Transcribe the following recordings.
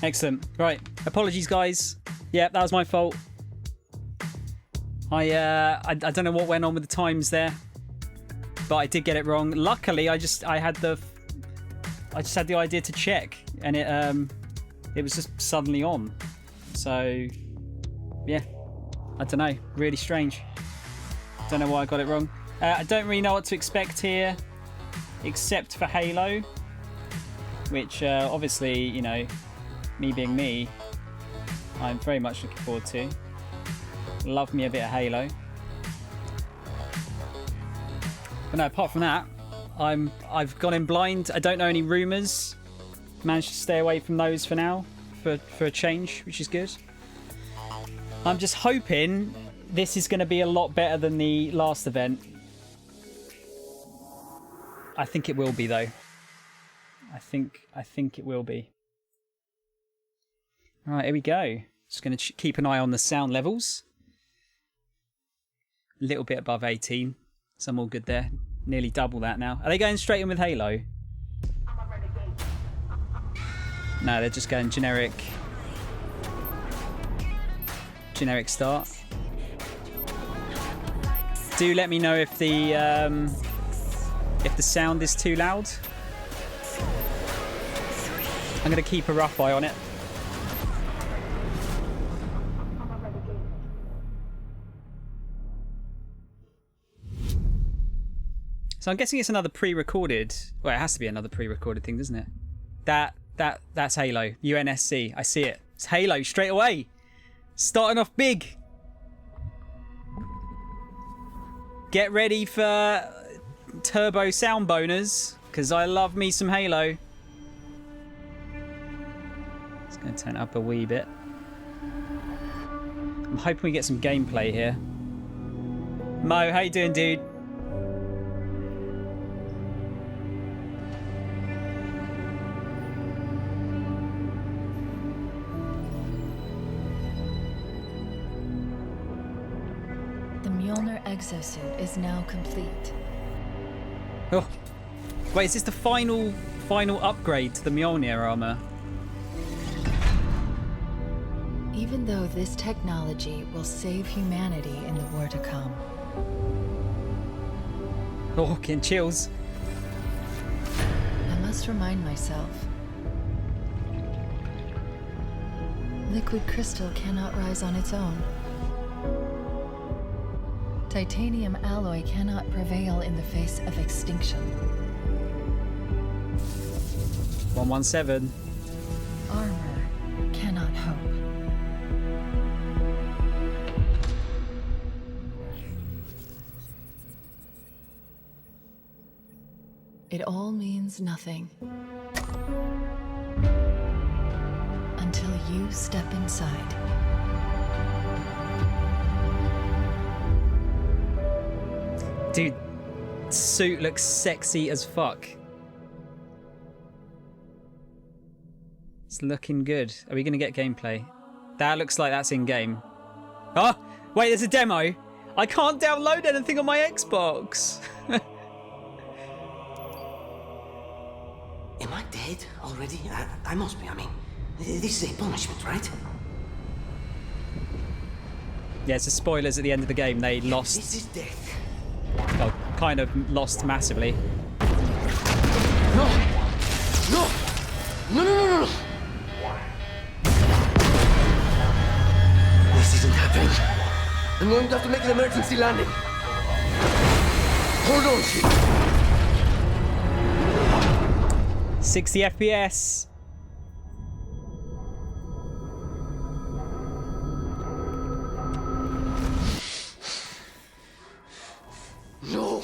Excellent. Right. Apologies, guys. Yeah, that was my fault. I don't know what went on with the times there, but I did get it wrong. Luckily, I just had the idea to check, and it was just suddenly on. So yeah, I don't know. Really strange. Don't know why I got it wrong. I don't really know what to expect here, except for Halo, which obviously, you know, me being me, I'm very much looking forward to. Love me a bit of Halo. But no, apart from that, I've gone in blind. I don't know any rumours. Managed to stay away from those for now, for a change, which is good. I'm just hoping this is going to be a lot better than the last event. I think it will be, though. I think it will be. All right, here we go. Just going to keep an eye on the sound levels. A little bit above 18, so I'm all good there. Nearly double that now. Are they going straight in with Halo? No, they're just going generic start. Do let me know if the sound is too loud. I'm going to keep a rough eye on it. So I'm guessing it's another pre-recorded. Well, it has to be another pre-recorded thing, doesn't it? That's Halo. UNSC. I see it. It's Halo straight away. Starting off big. Get ready for turbo sound boners, because I love me some Halo. Just going to turn it up a wee bit. I'm hoping we get some gameplay here. Mo, how you doing, dude? Exosuit is now complete. Oh, wait! Is this the final upgrade to the Mjolnir armor? Even though this technology will save humanity in the war to come. Oh, getting chills. I must remind myself. Liquid crystal cannot rise on its own. Titanium alloy cannot prevail in the face of extinction. 117. Armor cannot hope. It all means nothing until you step inside. Dude, suit looks sexy as fuck. It's looking good. Are we going to get gameplay? That looks like that's in-game. Oh, wait, there's a demo. I can't download anything on my Xbox. Am I dead already? I must be. I mean, this is a punishment, right? Yeah, so spoilers at the end of the game. They lost. This is death. Well, kind of lost massively. No! No! No, no, no, no, no! This isn't happening. I'm going to have to make an emergency landing. Hold on, shit. 60 FPS. No!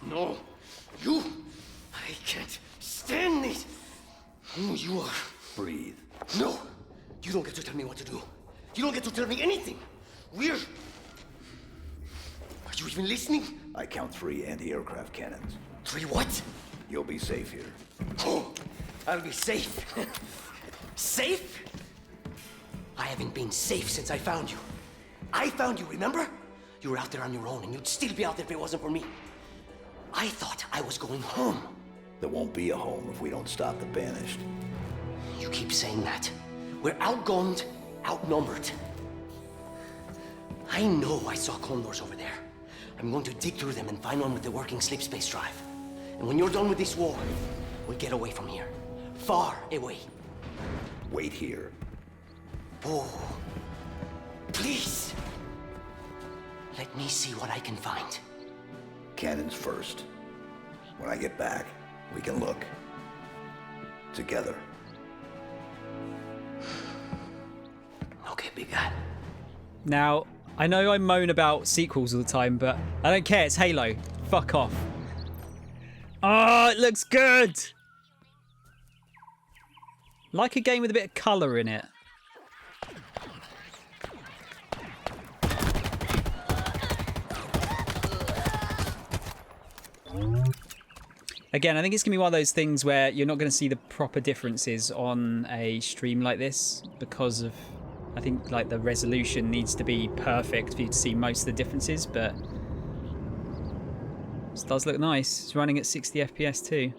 No! You! I can't stand this! Who you are? Breathe. No! You don't get to tell me what to do. You don't get to tell me anything. We're... Are you even listening? I count 3 anti-aircraft cannons. 3 what? You'll be safe here. Oh, I'll be safe. Safe? I haven't been safe since I found you. I found you, remember? You were out there on your own, and you'd still be out there if it wasn't for me. I thought I was going home. There won't be a home if we don't stop the Banished. You keep saying that. We're outgunned, outnumbered. I know I saw condors over there. I'm going to dig through them and find one with the working sleep space drive. And when you're done with this war, we'll get away from here. Far away. Wait here. Oh, please. Let me see what I can find. Cannons first. When I get back, we can look. Together. Okay, big guy. Now, I know I moan about sequels all the time, but I don't care. It's Halo. Fuck off. Oh, it looks good. Like a game with a bit of colour in it. Again, I think it's going to be one of those things where you're not going to see the proper differences on a stream like this because of, I think, like, the resolution needs to be perfect for you to see most of the differences, but this does look nice. It's running at 60 FPS too.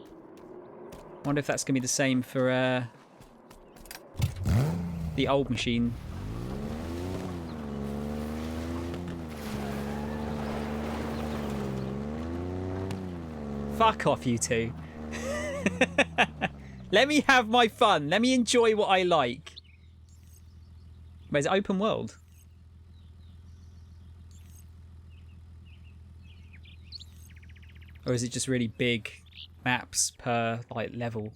I wonder if that's going to be the same for the old machine. Fuck off, you two. Let me have my fun. Let me enjoy what I like. Where's it open world? Or is it just really big maps per like level?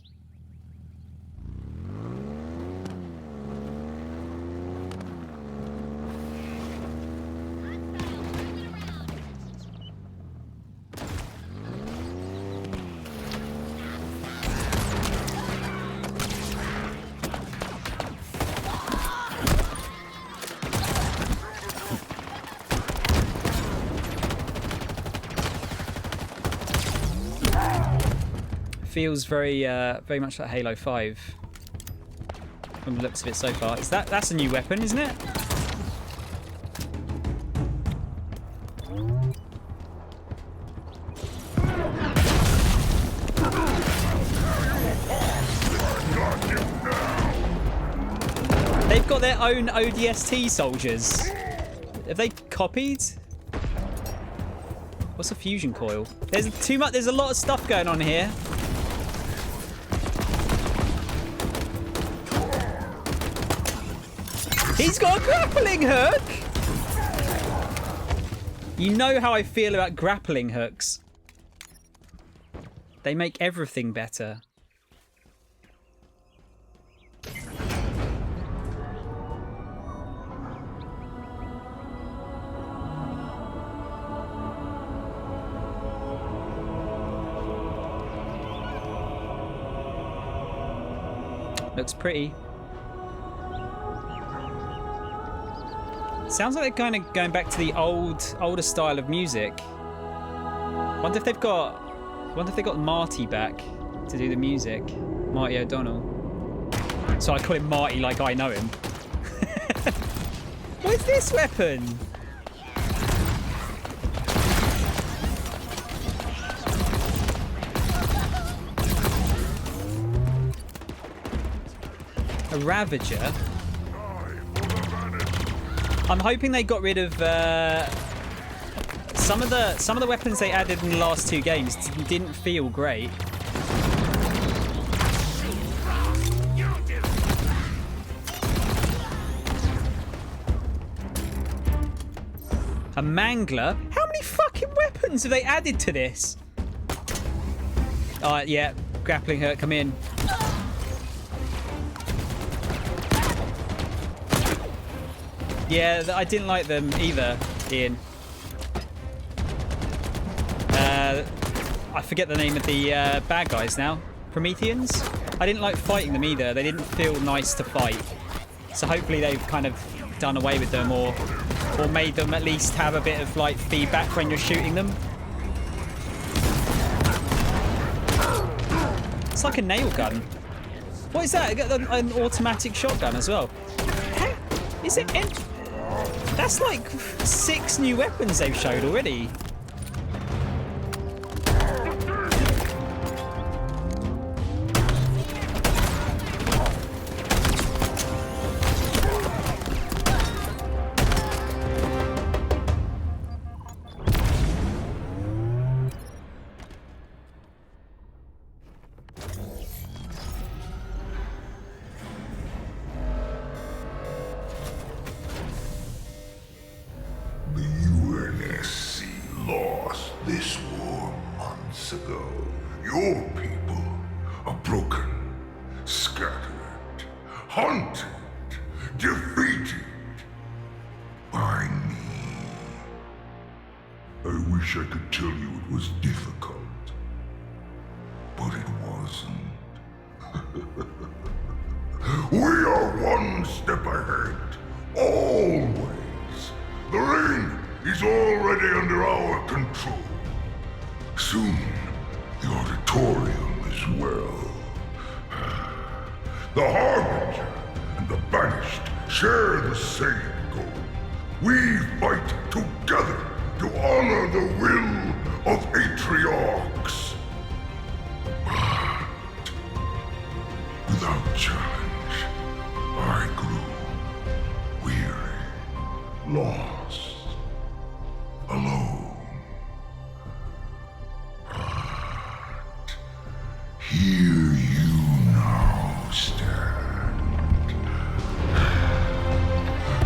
Feels very very much like Halo 5 from the looks of it so far. Is that's a new weapon, isn't it? They've got their own ODST soldiers. Have they copied? What's a fusion coil? There's too much. There's a lot of stuff going on here. He's got a grappling hook! You know how I feel about grappling hooks. They make everything better. Looks pretty. Sounds like they're kind of going back to the older style of music. Wonder if they've got Marty back to do the music. Marty O'Donnell. So I call him Marty like I know him. What is this weapon? A Ravager. I'm hoping they got rid of some of the weapons they added in the last two games. Didn't feel great. A Mangler? How many fucking weapons have they added to this? Yeah, grappling hook, come in. Yeah, I didn't like them either, Ian. I forget the name of the bad guys now. Prometheans? I didn't like fighting them either. They didn't feel nice to fight. So hopefully they've kind of done away with them or made them at least have a bit of like feedback when you're shooting them. It's like a nail gun. What is that? I got an automatic shotgun as well. Is it? That's like 6 new weapons they've showed already. hunted, defeated by me. I wish I could tell you it was difficult, but it wasn't. We are one step ahead, always. The ring is already under our control. Soon, the auditorium as well. The Harbinger and the Banished share the same goal. We fight together to honor the will of Atriarchs. But without challenge, I grew weary, lost, alone. But here you now stand.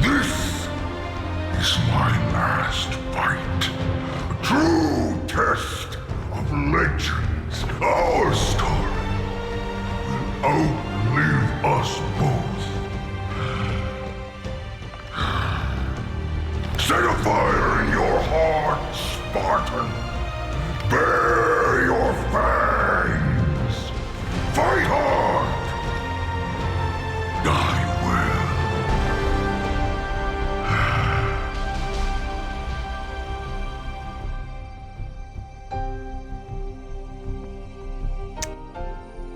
This is my last fight. A true test of legends. Our story will outlive us both. Set a fire in your heart, Spartan. Bare your fangs. Fight hard. Die well.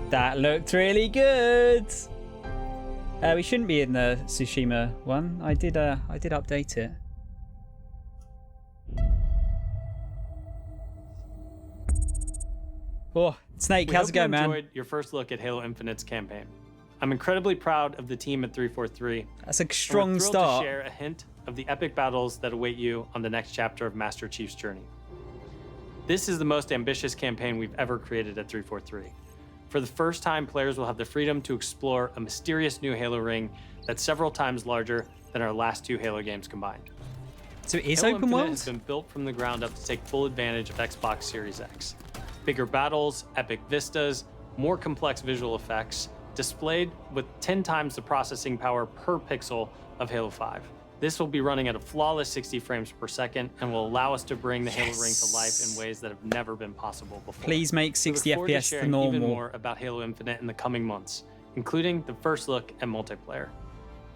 That looked really good. We shouldn't be in the Tsushima one. I did update it. Oh, Snake, how's it going, man? We hope you enjoyed your first look at Halo Infinite's campaign. I'm incredibly proud of the team at 343. That's a strong and we're thrilled start. to share a hint of the epic battles that await you on the next chapter of Master Chief's journey. This is the most ambitious campaign we've ever created at 343. For the first time, players will have the freedom to explore a mysterious new Halo ring that's several times larger than our last two Halo games combined. So it is Halo open Infinite world? has been built from the ground up to take full advantage of Xbox Series X. Bigger battles, epic vistas, more complex visual effects, displayed with 10 times the processing power per pixel of Halo 5. This will be running at a flawless 60 frames per second and will allow us to bring the Halo ring to life in ways that have never been possible before. Please make 60 We look forward to FPS the sharing even normal. more about Halo Infinite in the coming months, including the first look at multiplayer.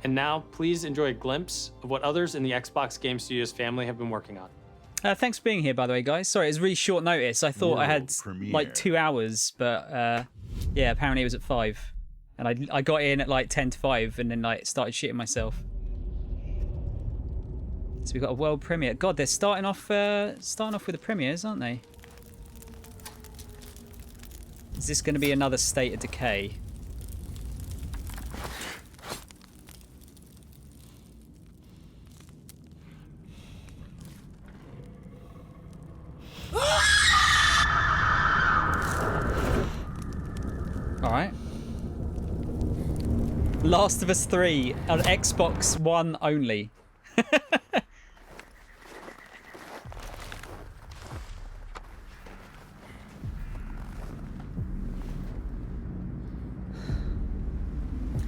And now, please enjoy a glimpse of what others in the Xbox Game Studios family have been working on. Thanks for being here, by the way, guys. Sorry, it's really short notice. I thought I had like 2 hours, but yeah, apparently it was at 5. And I got in at like 10 to 5 and then like started shitting myself. So we've got a world premiere. God, they're starting off with the premieres, aren't they? Is this going to be another State of Decay? All right. Last of Us 3 on Xbox One only.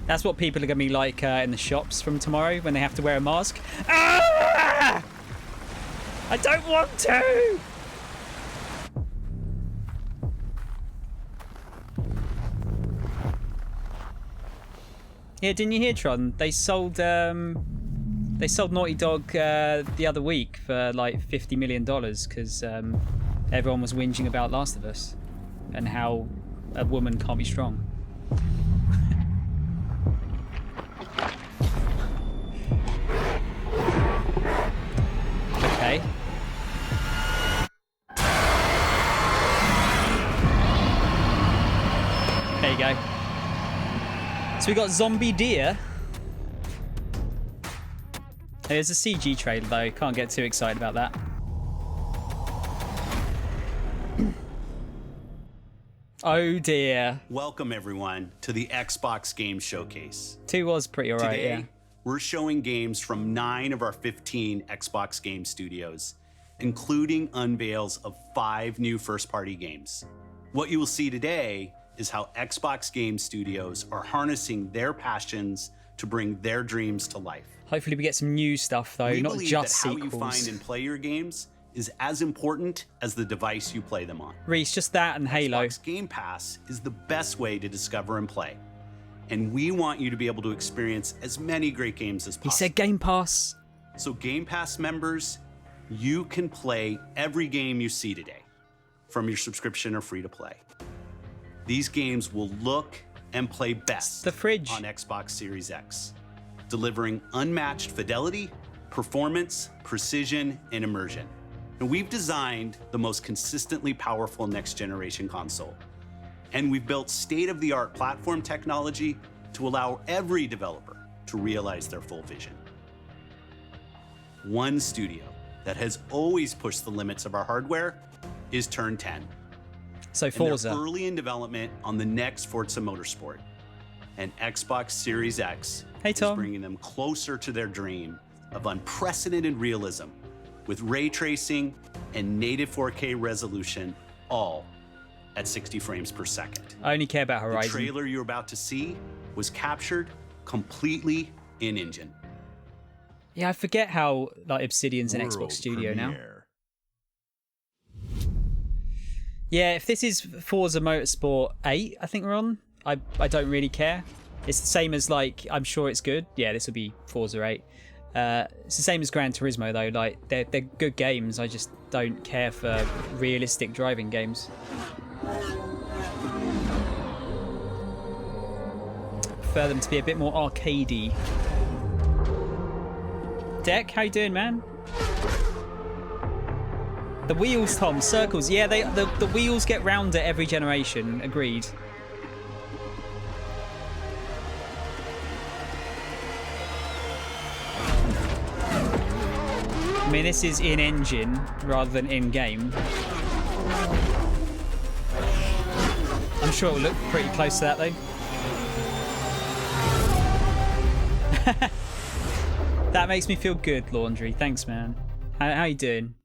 That's what people are going to be like in the shops from tomorrow when they have to wear a mask. Ah! I don't want to! Yeah, didn't you hear, Tron? They sold Naughty Dog the other week for like $50 million because everyone was whinging about Last of Us and how a woman can't be strong. Okay. There you go. So we got Zombie Deer. There's a CG trailer though, can't get too excited about that. Oh dear. Welcome everyone to the Xbox Game Showcase. 2 was pretty alright, Today, yeah. we're showing games from 9 of our 15 Xbox game studios, including unveils of 5 new first-party games. What you will see today is how Xbox Game Studios are harnessing their passions to bring their dreams to life. Hopefully we get some new stuff though, We not believe just that how sequels. you find and play your games is as important as the device you play them on. Reese, just that and Halo. Xbox Game Pass is the best way to discover and play. And we want you to be able to experience as many great games as He possible. said Game Pass. So Game Pass members, you can play every game you see today from your subscription or free to play. These games will look and play best The fridge. on Xbox Series X, delivering unmatched fidelity, performance, precision, and immersion. And we've designed the most consistently powerful next-generation console. And we've built state-of-the-art platform technology to allow every developer to realize their full vision. One studio that has always pushed the limits of our hardware is Turn 10. So And they're Forza. early in development on the next Forza Motorsport. And Xbox Series X Hey, is Tom. bringing them closer to their dream of unprecedented realism with ray tracing and native 4K resolution, all at 60 frames per second. I only care about The Horizon. trailer you're about to see was captured completely in-engine. Yeah, I forget how like Obsidian's an Xbox World studio now. premiere. Yeah, if this is Forza Motorsport 8, I think we're on. I don't really care. It's the same as like, I'm sure it's good. Yeah, this will be Forza 8. It's the same as Gran Turismo though. Like they're good games. I just don't care for realistic driving games. Prefer them to be a bit more arcadey. Deck, how you doing, man? The wheels, Tom, circles. Yeah, the wheels get rounder every generation. Agreed. I mean, this is in-engine rather than in-game. I'm sure it will look pretty close to that, though. That makes me feel good, Laundry. Thanks, man. How you doing?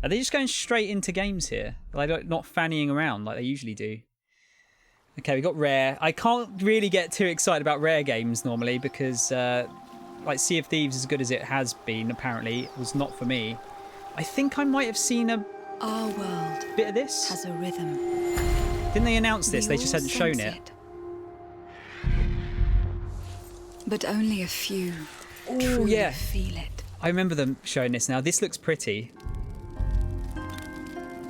Are they just going straight into games here? Like, not fannying around like they usually do? Okay, we got Rare. I can't really get too excited about Rare games normally because, like, Sea of Thieves, as good as it has been, apparently, was not for me. I think I might have seen a Our world bit of this. has a rhythm. Didn't they announce this? We They just all hadn't shown sense it. But only a few Oh, truly yeah. feel it. I remember them showing this now. This looks pretty.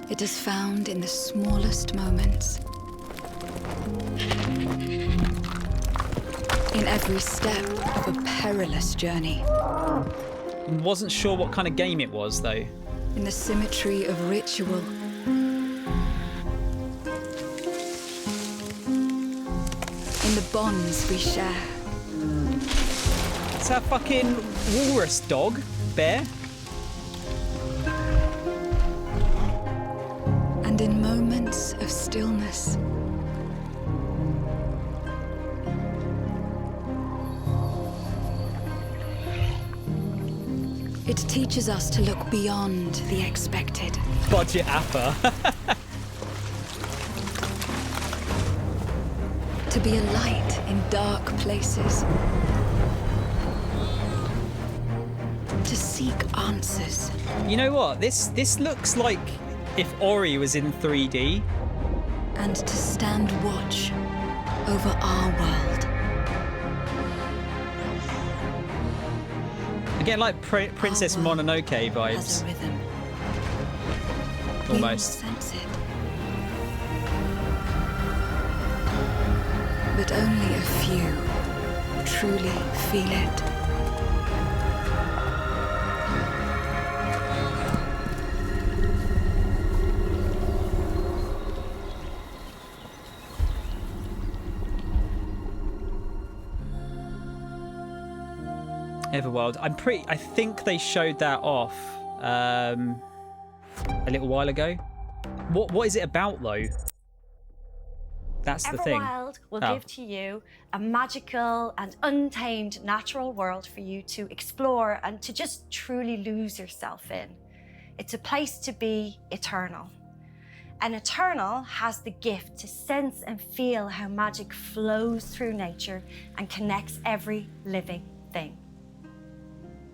It is found in the smallest moments. In every step of a perilous journey. Wasn't sure what kind of game it was, though. In the symmetry of ritual. In the bonds we share. It's that fucking walrus dog, bear. And in moments of stillness. It teaches us to look beyond the expected. Budget appa. To be a light in dark places. To seek answers. You know what? This looks like if Ori was in 3D. And to stand watch over our world. I get like Princess Our world Mononoke Has vibes, a rhythm. We all almost. sense it. But only a few truly feel it. Everwild. I think they showed that off a little while ago. What is it about though? That's the thing. Everwild will Oh. give to you a magical and untamed natural world for you to explore and to just truly lose yourself in. It's a place to be eternal. An Eternal has the gift to sense and feel how magic flows through nature and connects every living thing.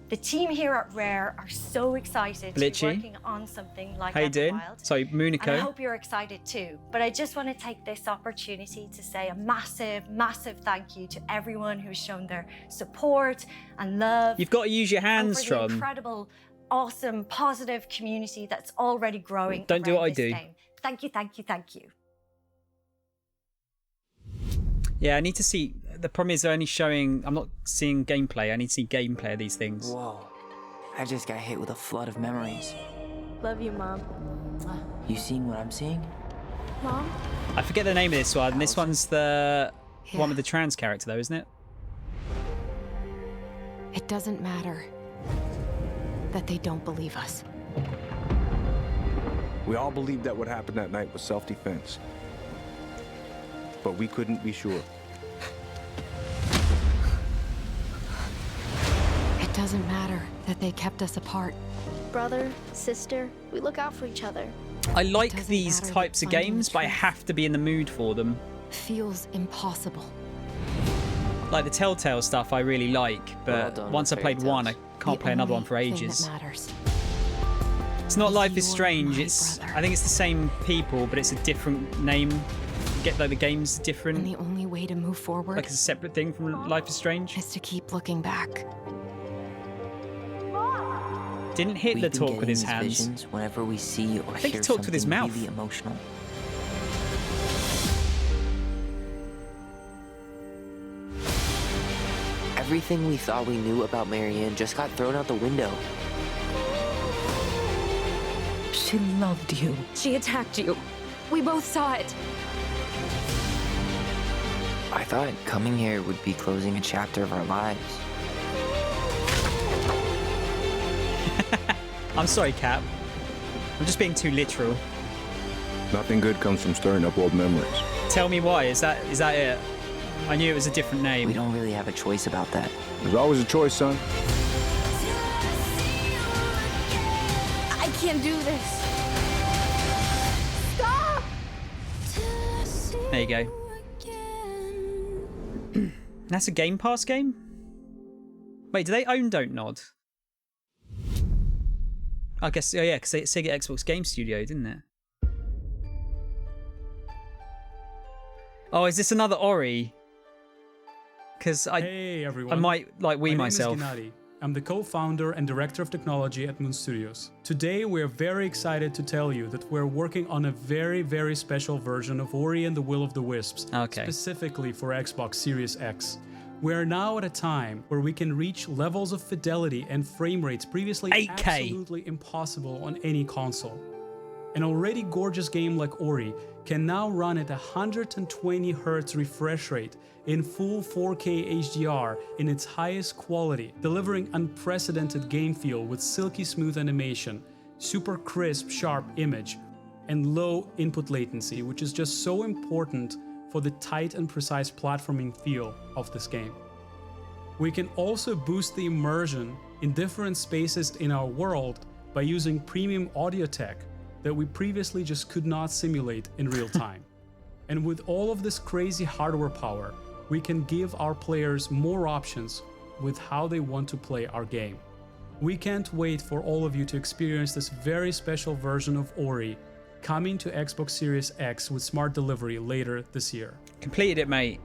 The team here at Rare are so excited to be Glitchy. working on something like How you doing? Wild. Sorry, And I Munico. hope you're excited too. But I just want to take this opportunity to say a massive, massive thank you to everyone who's shown their support and love. You've got to use your and hands, for the Tron. incredible, awesome, positive community that's already growing. Don't do around what I this do. game. Thank you, thank you, thank you. Yeah, I need to see. The problem is they're only showing. I'm not seeing gameplay. I need to see gameplay of these things. Whoa. I just got hit with a flood of memories. Love you, Mom. You seeing what I'm seeing? Mom? I forget the name of this one. This one's the Yeah. one with the trans character, though, isn't it? It doesn't matter that they don't believe us. We all believed that what happened that night was self-defense. But we couldn't be sure. It doesn't matter that they kept us apart. Brother, sister, we look out for each other. I like doesn't these matter types that of finding games, the but I truth have to be in the mood for them. Feels impossible. Like the Telltale stuff I really like, Well but done, once I fairy played one, I tales. can't The play another one only for thing ages. that matters. It's not is Life is you're Strange, my it's brother. I think it's the same people, but it's a different name. Get like the game's And different, the only way to move forward like it's a separate thing from Life is Strange. is to keep looking back. Didn't Hitler We've been talk with getting his these hands? visions whenever we see or I think he hear talked with his something mouth. really emotional. Everything we thought we knew about Marianne just got thrown out the window. She loved you. She attacked you. We both saw it. I thought coming here would be closing a chapter of our lives. I'm sorry, Cap. I'm just being too literal. Nothing good comes from stirring up old memories. Tell me why. Is that it? I knew it was a different name. We don't really have a choice about that. There's always a choice, son. I can't do this. Stop! There you go. That's a Game Pass game? Wait, do they own Don't Nod? I guess, oh yeah, because it's Sega Xbox Game Studio, didn't it? Oh, is this another Ori? Because Hey everyone. I might like My myself. name is Gennady. I'm the co-founder and director of technology at Moon Studios. Today we're very excited to tell you that we're working on a very, very special version of Ori and the Will of the Wisps, Okay. specifically for Xbox Series X. We are now at a time where we can reach levels of fidelity and frame rates previously 8K. absolutely impossible on any console. An already gorgeous game like Ori can now run at 120 Hz refresh rate in full 4K HDR in its highest quality, delivering unprecedented game feel with silky smooth animation, super crisp, sharp image, and low input latency, which is just so important for the tight and precise platforming feel of this game. We can also boost the immersion in different spaces in our world by using premium audio tech that we previously just could not simulate in real time. And with all of this crazy hardware power, we can give our players more options with how they want to play our game. We can't wait for all of you to experience this very special version of Ori coming to Xbox Series X with smart delivery later this year. Completed it, mate.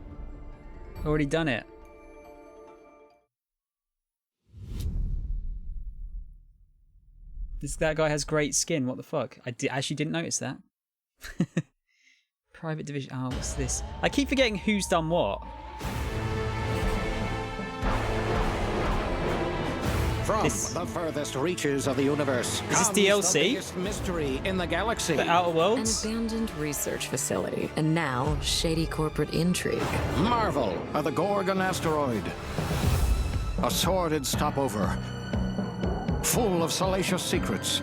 Already done it. That guy has great skin. What the fuck? I actually didn't notice that. Private division. Oh, what's this? I keep forgetting who's done what. From This- the furthest reaches of the universe Is this comes DLC? the biggest mystery in the galaxy. The Outer An Worlds? abandoned research facility, and now shady corporate intrigue. Marvel of the Gorgon asteroid. A sordid stopover, full of salacious secrets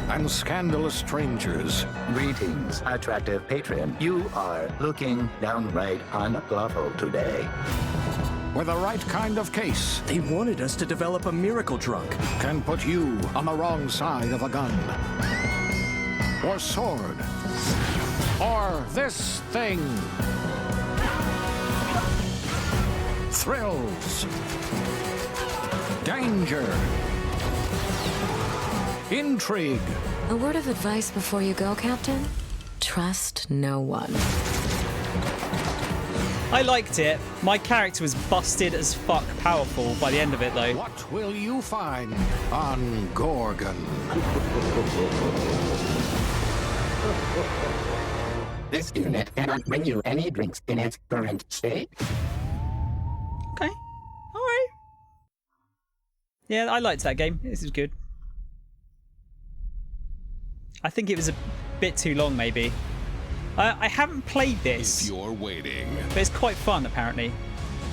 and scandalous strangers. Greetings, attractive patron. You are looking downright unlawful today. With the right kind of case, They wanted us to develop a miracle drug. can put you on the wrong side of a gun. or sword? Or this thing? Thrills. Danger. Intrigue. A word of advice before you go, Captain? Trust no one. I liked it. My character was busted as fuck powerful by the end of it, though. What will you find on Gorgon? This unit cannot bring you any drinks in its current state. Okay. All right. Yeah, I liked that game. This is good. I think it was a bit too long, maybe. I haven't played this. If you're waiting, but it's quite fun, apparently.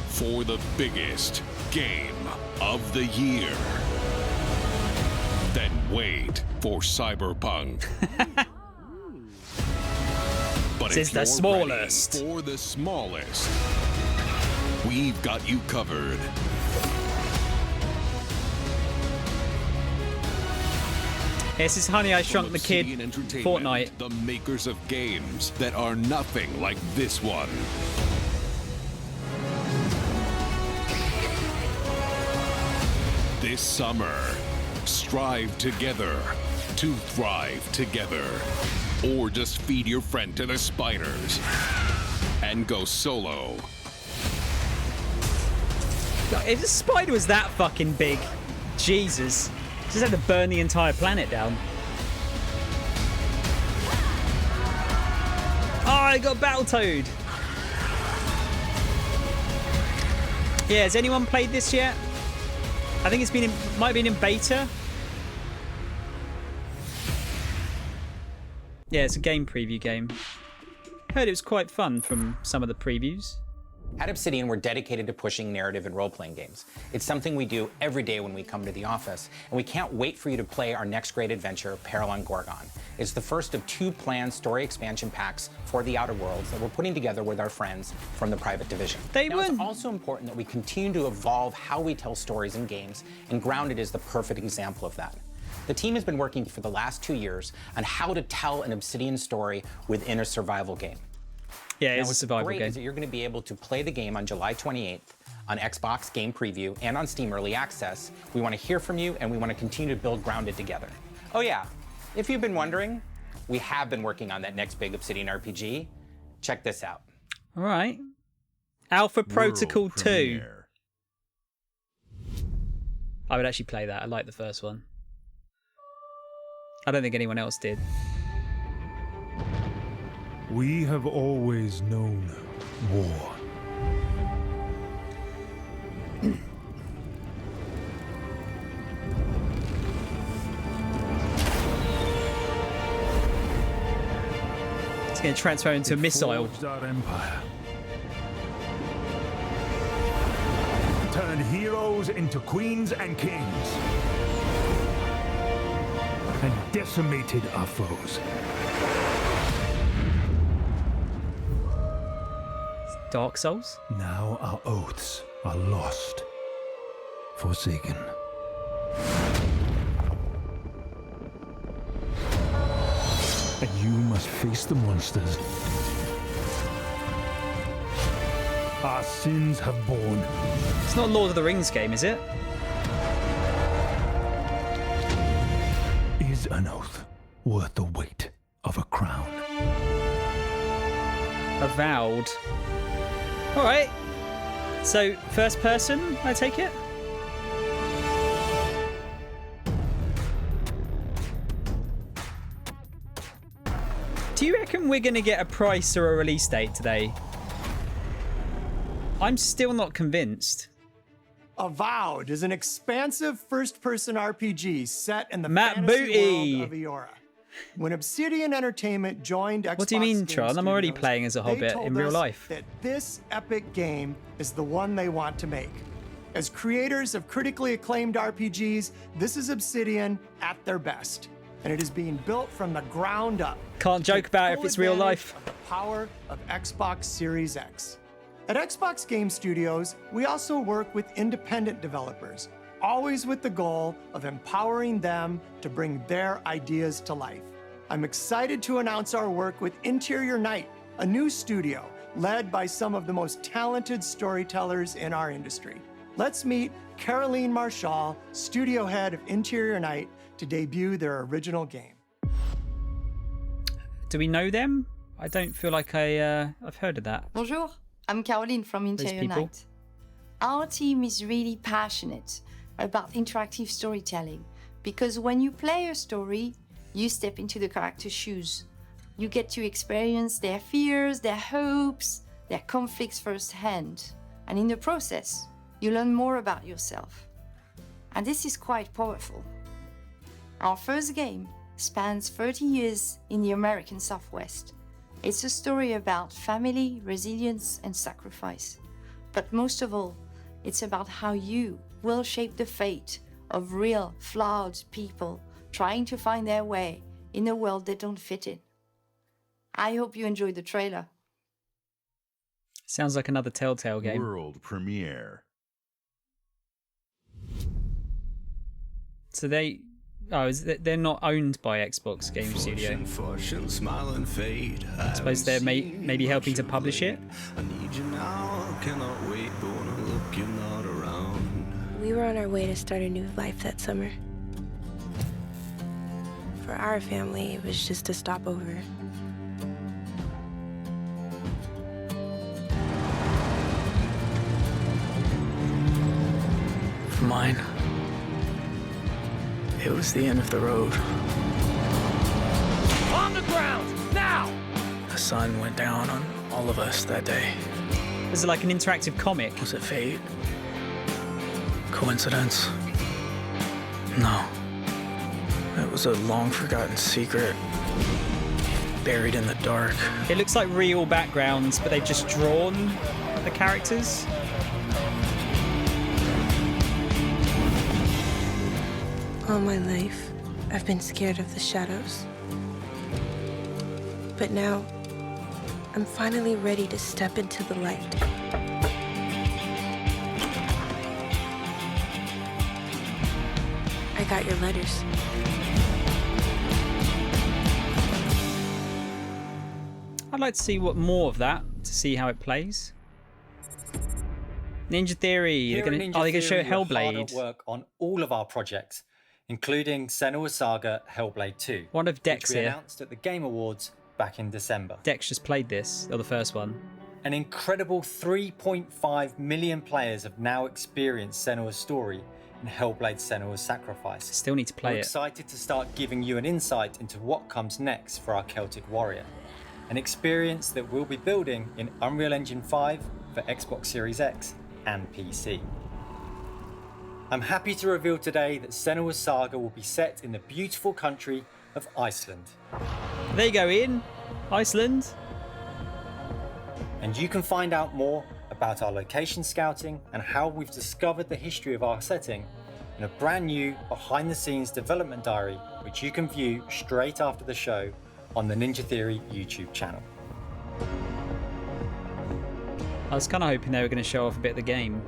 For the biggest game of the year, then wait for Cyberpunk. But This is the smallest. For the smallest, we've got you covered. This is Honey, I Shrunk the Kid Fortnite. The makers of games that are nothing like this one. This summer, strive together to thrive together. Or just feed your friend to the spiders and go solo. If the spider was that fucking big, Jesus. Just had to burn the entire planet down. Oh, I got Battletoad. Yeah, has anyone played this yet? I think it's been might have been in beta. Yeah, it's a game preview game. Heard it was quite fun from some of the previews. At Obsidian, we're dedicated to pushing narrative and role-playing games. It's something we do every day when we come to the office, and we can't wait for you to play our next great adventure, Peril on Gorgon. It's the first of 2 planned story expansion packs for the Outer Worlds that we're putting together with our friends from the Private Division. It's also important that we continue to evolve how we tell stories in games, and Grounded is the perfect example of that. The team has been working for the last 2 years on how to tell an Obsidian story within a survival game. Yeah, it's a survival great game. Is that you're going to be able to play the game on July 28th on Xbox Game Preview and on Steam Early Access. We want to hear from you, and we want to continue to build Grounded together. Oh yeah, if you've been wondering, we have been working on that next big Obsidian RPG. Check this out. All right. Alpha Protocol 2. I would actually play that. I like the first one. I don't think anyone else did. We have always known war. It's going to transfer into a missile. Forged our empire. Turned heroes into queens and kings. And decimated our foes. Dark Souls? Now our oaths are lost. Forsaken. And you must face the monsters our sins have borne. It's not a Lord of the Rings game, is it? Is an oath worth the weight of a crown? Avowed. All right. So, first person, I take it? Do you reckon we're going to get a price or a release date today? I'm still not convinced. Avowed is an expansive first-person RPG set in the Matt fantasy Booty. world of Eora. When Obsidian Entertainment joined Xbox What do you mean, Game Tron? I'm already Studios, playing as a they hobbit told in real us life. that this epic game is the one they want to make. As creators of critically acclaimed RPGs, this is Obsidian at their best, and it is being built from the ground up. Can't joke about it if it's real life. Of the power of Xbox Series X. At Xbox Game Studios, we also work with independent developers, always with the goal of empowering them to bring their ideas to life. I'm excited to announce our work with Interior Night, a new studio led by some of the most talented storytellers in our industry. Let's meet Caroline Marshall, studio head of Interior Night, to debut their original game. Do we know them? I don't feel like I've heard of that. Bonjour, I'm Caroline from Interior people. Night. Our team is really passionate about interactive storytelling because when you play a story, you step into the character's shoes. You get to experience their fears, their hopes, their conflicts firsthand. And in the process, you learn more about yourself. And this is quite powerful. Our first game spans 30 years in the American Southwest. It's a story about family, resilience, and sacrifice. But most of all, it's about how you will shape the fate of real, flawed people trying to find their way in a world they don't fit in. I hope you enjoyed the trailer. Sounds like another Telltale game. World premiere. So they're not owned by Xbox Game Studio. I suppose they're maybe helping to publish it. We were on our way to start a new life that summer. For our family, it was just a stopover. For mine, it was the end of the road. On the ground, now! The sun went down on all of us that day. Is it like an interactive comic? Was it fate? Coincidence? No. It was a long-forgotten secret, buried in the dark. It looks like real backgrounds, but they've just drawn the characters. All my life, I've been scared of the shadows. But now, I'm finally ready to step into the light. I got your letters. I'd like to see more of that, to see how it plays. Ninja Theory, are they going to show Hellblade? Work on all of our projects, including Senua's Saga Hellblade 2. One of Dex which we here. announced at the Game Awards back in December. Dex just played this, or the first one. An incredible 3.5 million players have now experienced Senua's story in Hellblade Senua's Sacrifice. Still need to play We're it. excited to start giving you an insight into what comes next for our Celtic Warrior. An experience that we'll be building in Unreal Engine 5 for Xbox Series X and PC. I'm happy to reveal today that Senua's Saga will be set in the beautiful country of Iceland. There you go, Ian. Iceland. And you can find out more about our location scouting and how we've discovered the history of our setting in a brand new behind-the-scenes development diary, which you can view straight after the show on the Ninja Theory YouTube channel. I was kind of hoping they were going to show off a bit of the game.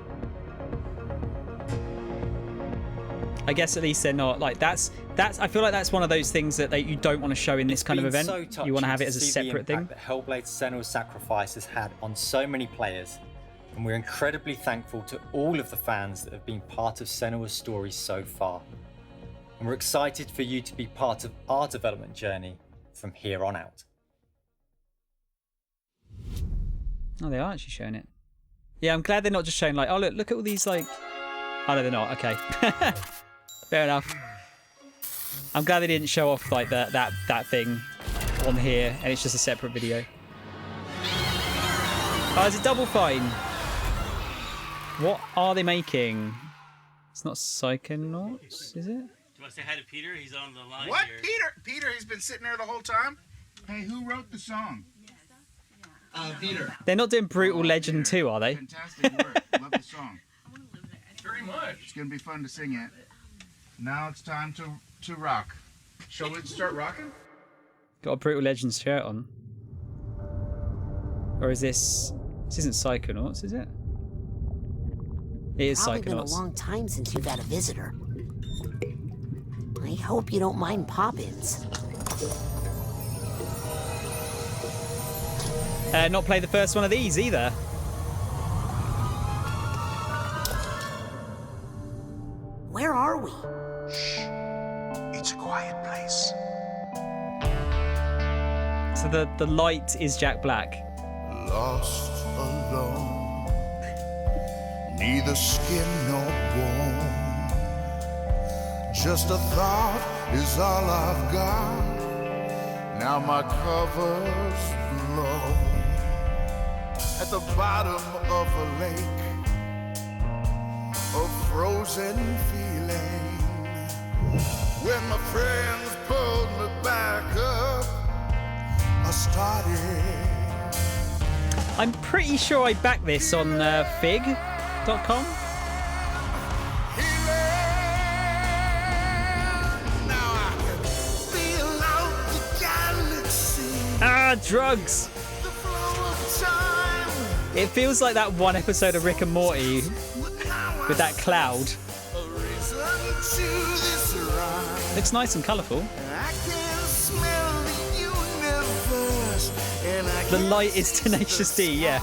I guess at least they're not like that's. I feel like that's one of those things that you don't want to show in this kind of event. So you want to have it as a see separate the thing. impact that Hellblade: Senua's Sacrifice has had on so many players, and we're incredibly thankful to all of the fans that have been part of Senua's story so far. And we're excited for you to be part of our development journey from here on out. Oh, they are actually showing it. Yeah, I'm glad they're not just showing like, oh look at all these like. Oh no, they're not. Okay, fair enough. I'm glad they didn't show off like that thing on here, and it's just a separate video. Oh, it's a Double Fine. What are they making? It's not Psychonauts, is it? Do you want to say hi to Peter? He's on the line What? here. Peter, he's been sitting there the whole time? Hey, who wrote the song? Peter. They're not doing Brutal Legend 2, are they? Fantastic work. Love the song. Very much. It's going to be fun to sing it. Now it's time to rock. Shall we start rocking? Got a Brutal Legends shirt on. Or is this... This isn't Psychonauts, is it? It is Probably been a Psychonauts. long time since you've had a visitor. I hope you don't mind pop-ins. Not play the first one of these either. Where are we? It's a quiet place. So the light is Jack Black. Lost alone, neither skin nor bone. Just a thought is all I've got. Now my cover's blown. At the bottom of a lake, a frozen feeling. When my friends pulled me back up, I started. I'm pretty sure I backed this on fig.com. Ah, drugs! It feels like that one episode of Rick and Morty with that cloud. Looks nice and colourful. The light is Tenacious D, yeah.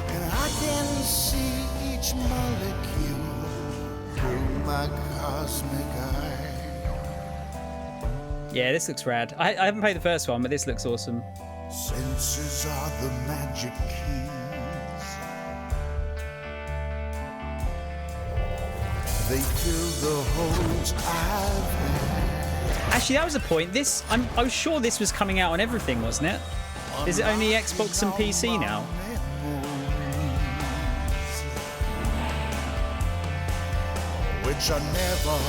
And I can see each molecule through my cosmic eye. Yeah, this looks rad. I haven't played the first one, but this looks awesome. Senses are the magic keys. They fill the holes I've had. Actually, that was a point. I was sure this was coming out on everything, wasn't it? Is it only Xbox and PC now? Which I never.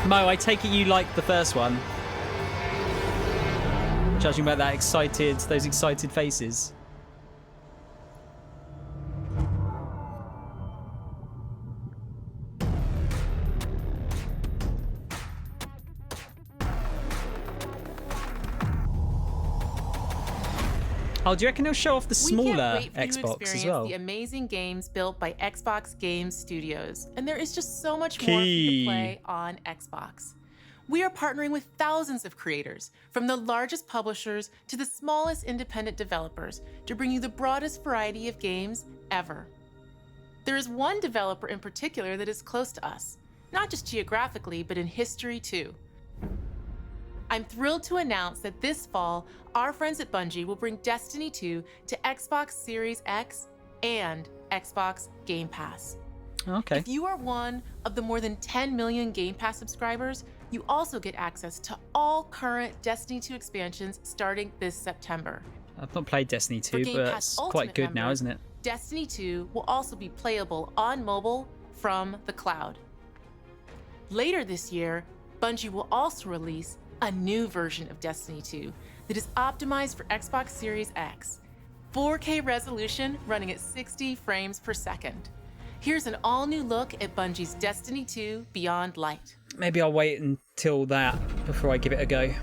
Mo, I take it you liked the first one. Judging by those excited faces. Oh, do you reckon they'll show off the smaller Xbox as well? The amazing games built by Xbox Game Studios, and there is just so much more for you to play on Xbox. We are partnering with thousands of creators, from the largest publishers to the smallest independent developers, to bring you the broadest variety of games ever. There is one developer in particular that is close to us, not just geographically, but in history too. I'm thrilled to announce that this fall, our friends at Bungie will bring Destiny 2 to Xbox Series X and Xbox Game Pass. Okay. If you are one of the more than 10 million Game Pass subscribers, you also get access to all current Destiny 2 expansions starting this September. I've not played Destiny 2, Game but Pass it's Ultimate quite good now, members, isn't it? Destiny 2 will also be playable on mobile from the cloud. Later this year, Bungie will also release a new version of Destiny 2 that is optimized for Xbox Series X. 4K resolution running at 60 frames per second. Here's an all-new look at Bungie's Destiny 2 Beyond Light. Maybe I'll wait until that before I give it a go.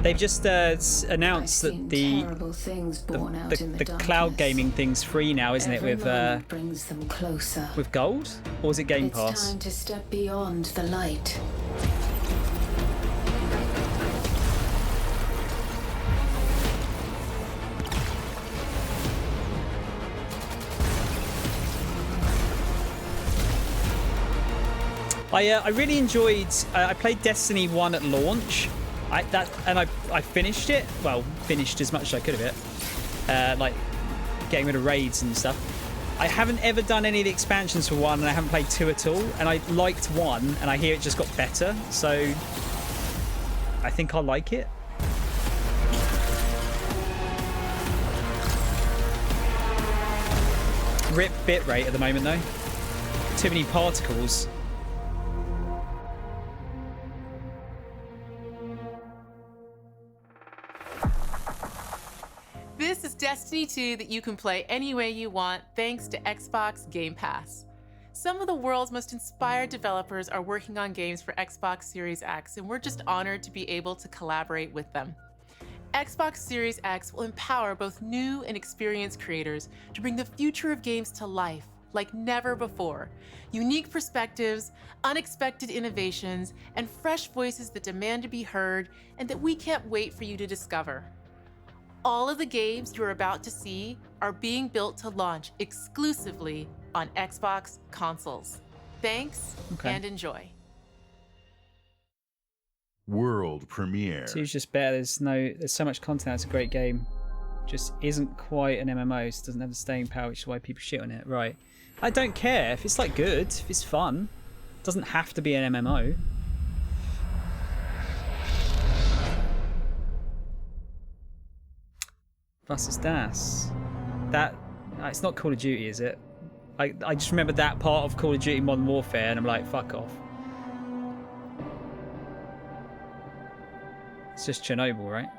They've just announced that the cloud gaming thing's free now, isn't it? With brings them closer. with gold, or is it Game Pass? It's time to step beyond the light. I really enjoyed. I played Destiny 1 at launch. I finished it. Well, finished as much as I could of it. Like getting rid of raids and stuff. I haven't ever done any of the expansions for 1, and I haven't played 2 at all. And I liked 1, and I hear it just got better. So I think I'll like it. Rip bitrate at the moment though. Too many particles. This is Destiny 2 that you can play any way you want thanks to Xbox Game Pass. Some of the world's most inspired developers are working on games for Xbox Series X, and we're just honored to be able to collaborate with them. Xbox Series X will empower both new and experienced creators to bring the future of games to life like never before. Unique perspectives, unexpected innovations, and fresh voices that demand to be heard and that we can't wait for you to discover. All of the games you're about to see are being built to launch exclusively on Xbox consoles. Thanks and enjoy. World premiere. Two's just better. There's so much content. It's a great game. Just isn't quite an MMO. So it doesn't have the staying power, which is why people shit on it. Right. I don't care if it's like good, if it's fun. It doesn't have to be an MMO. Was ist das? That it's not Call of Duty, is it? I just remember that part of Call of Duty Modern Warfare, and I'm like, fuck off. It's just Chernobyl, right?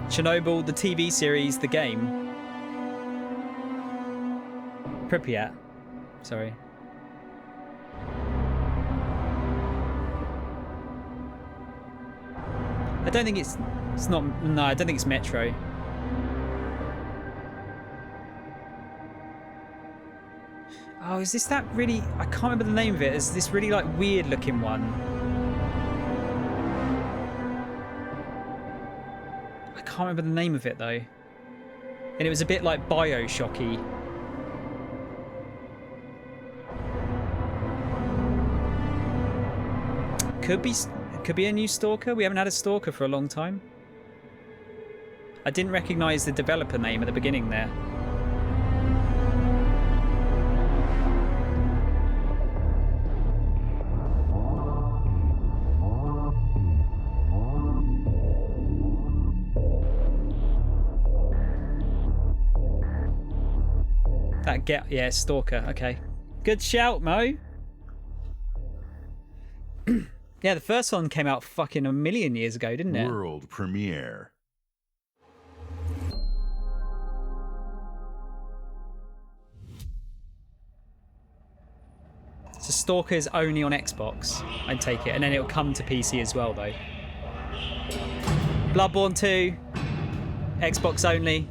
Chernobyl, the TV series, the game. Pripyat. Sorry. I don't think it's not. No, I don't think it's Metro. Oh, is this that really? I can't remember the name of it. Is this really like weird looking one? I can't remember the name of it though. And it was a bit like Bioshocky. Could be a new Stalker. We haven't had a Stalker for a long time. I didn't recognise the developer name at the beginning there. Yeah, Stalker. Okay, good shout, Mo. Yeah, the first one came out fucking a million years ago, didn't it? World premiere. So Stalker is only on Xbox, I take it, and then it'll come to PC as well, though. Bloodborne 2, Xbox only.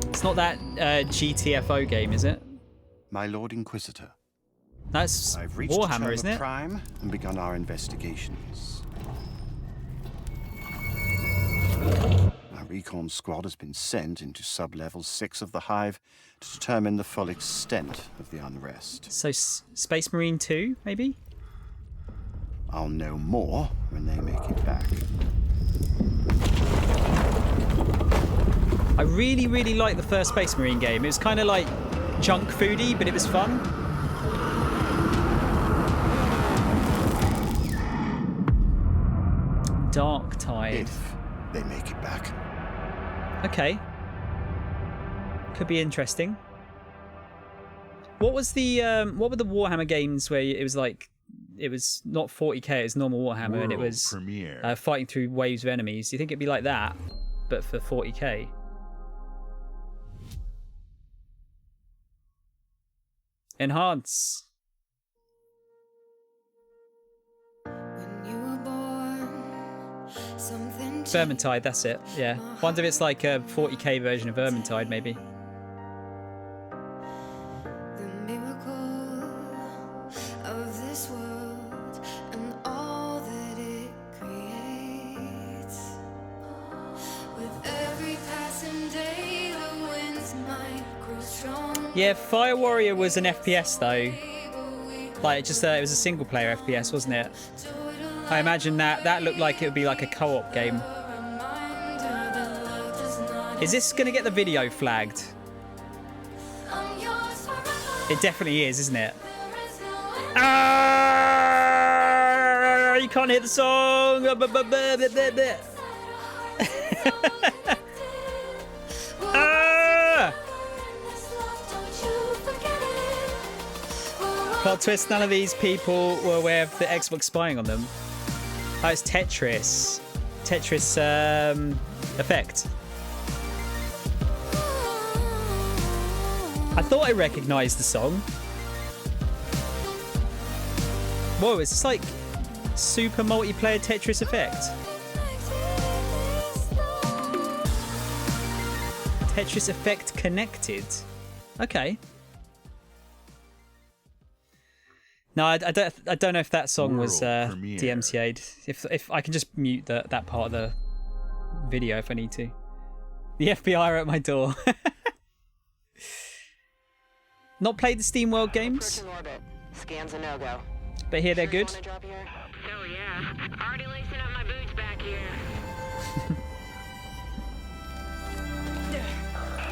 It's not that GTFO game, is it? My Lord Inquisitor. That's I've reached Warhammer, isn't it? Prime and begun our investigations. Our recon squad has been sent into sub-level 6 of the Hive to determine the full extent of the unrest. So Space Marine 2, maybe? I'll know more when they make it back. I really, really liked the first Space Marine game. It was kind of like junk foody, but it was fun. Dark Tide. If they make it back. Okay. Could be interesting. What was the what were the Warhammer games where it was like it was not 40k, it was normal Warhammer, and it was fighting through waves of enemies? Do you think it'd be like that, but for 40k? Enhance. Vermintide, that's it. Yeah. Wonder if it's like a 40k version of Vermintide, maybe. Yeah, Fire Warrior was an FPS though. Like just it was a single player FPS, wasn't it? I imagine that looked like it would be like a co-op game. Is this gonna get the video flagged? It definitely is, isn't it? Ah, you can't hear the song. Ah! Plot twist, none of these people were aware of the Xbox spying on them. Oh, it's Tetris. Tetris effect. I thought I recognised the song. Whoa, is this like super multiplayer Tetris effect? Tetris effect connected. Okay. No, I don't know if that song was DMCA'd. If I can just mute that part of the video if I need to. The FBI are at my door. Not played the Steam World games. Scans a no-go. But here they're good. Hell yeah. Already lacing up my boots back here.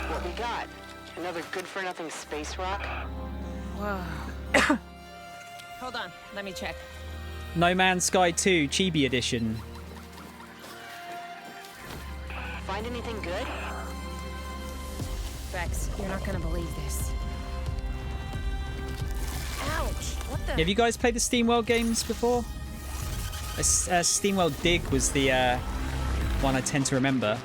What we got? Another good-for-nothing space rock? Whoa. Hold on, let me check. No Man's Sky 2 Chibi Edition. Find anything good? Rex, you're not gonna believe this. Ouch! What the? Have you guys played the Steam World games before? Steam World Dig was the one I tend to remember.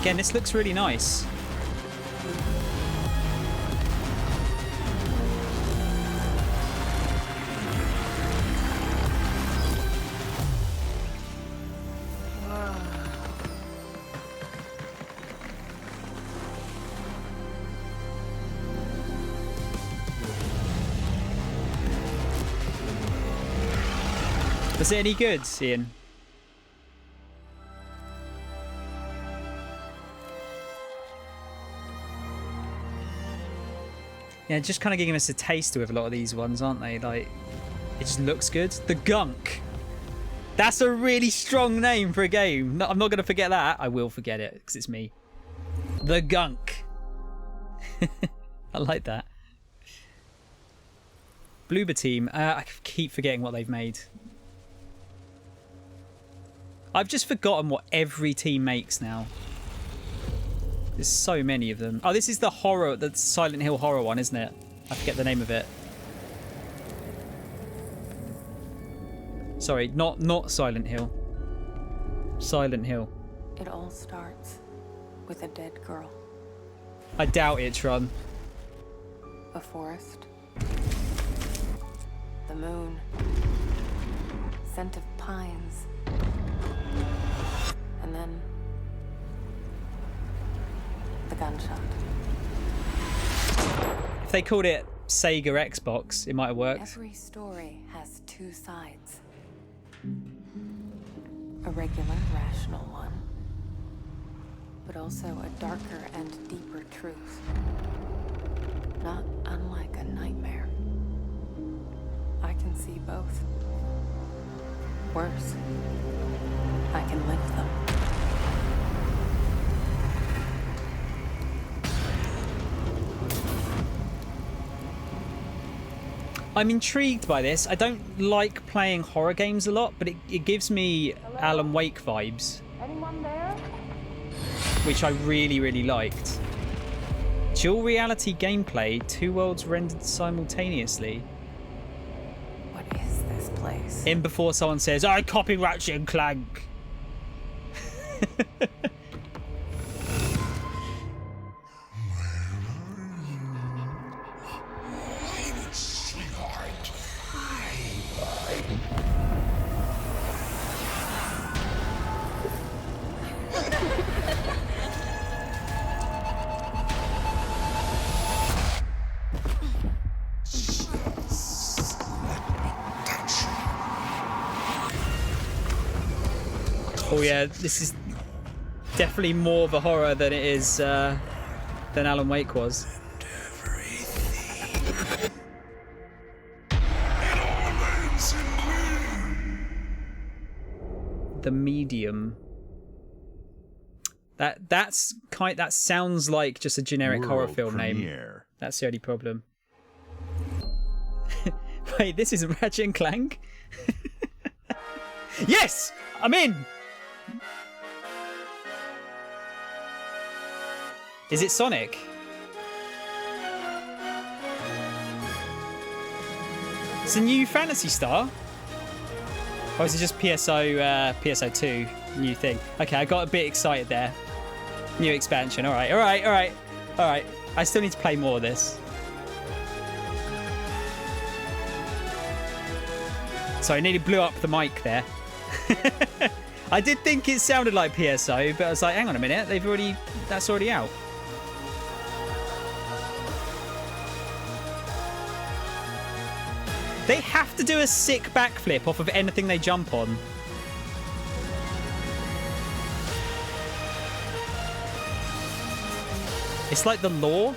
Again, this looks really nice. Was it any good, Ian? Yeah, just kind of giving us a taster with a lot of these ones, aren't they? Like, it just looks good. The Gunk. That's a really strong name for a game. No, I'm not going to forget that. I will forget it because it's me. The Gunk. I like that. Bloober Team. I keep forgetting what they've made. I've just forgotten what every team makes now. There's so many of them. Oh, this is the horror, the Silent Hill horror one, isn't it? I forget the name of it. Sorry, not Silent Hill. Silent Hill. It all starts with a dead girl. I doubt it, Tron. A forest. The moon. Scent of pines. And then the gunshot. If they called it Sega Xbox, it might have worked. Every story has two sides. A regular, rational one, but also a darker and deeper truth. Not unlike a nightmare. I can see both. Worse, I can live them. I'm intrigued by this. I don't like playing horror games a lot, but it gives me Alan Wake vibes. Anyone there? Which I really, really liked. Dual reality gameplay, two worlds rendered simultaneously. What is this place? In before someone says, I copy Ratchet and Clank. Oh yeah, this is definitely more of a horror than it is than Alan Wake was. The Medium. That sounds like just a generic horror film name. That's the only problem. Wait, this isn't Ratchet and Clank? Yes! I'm in! Is it Sonic? It's a new Fantasy Star? Or is it just PSO2 new thing? Okay, I got a bit excited there. New expansion. All right. I still need to play more of this. So I nearly blew up the mic there. I did think it sounded like PSO, but I was like, hang on a minute, that's already out. They have to do a sick backflip off of anything they jump on. It's like the law.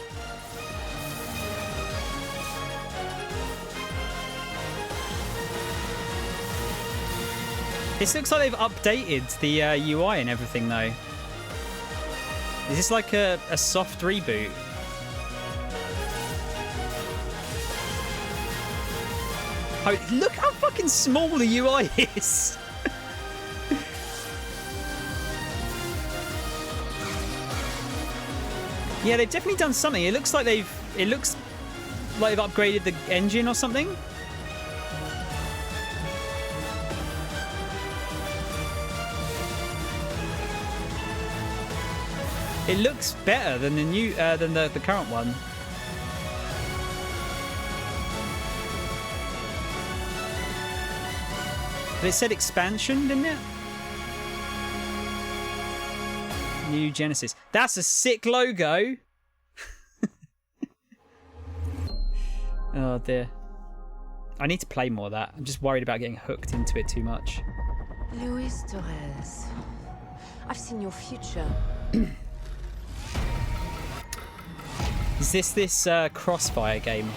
This looks like they've updated the UI and everything, though. Is this like a soft reboot? Oh, look how fucking small the UI is. Yeah, they've definitely done something. It looks like they've upgraded the engine or something. It looks better than the new than the current one. But it said expansion, didn't it? New Genesis. That's a sick logo. Oh dear. I need to play more of that. I'm just worried about getting hooked into it too much. Luis Torres, I've seen your future. Is this Crossfire game?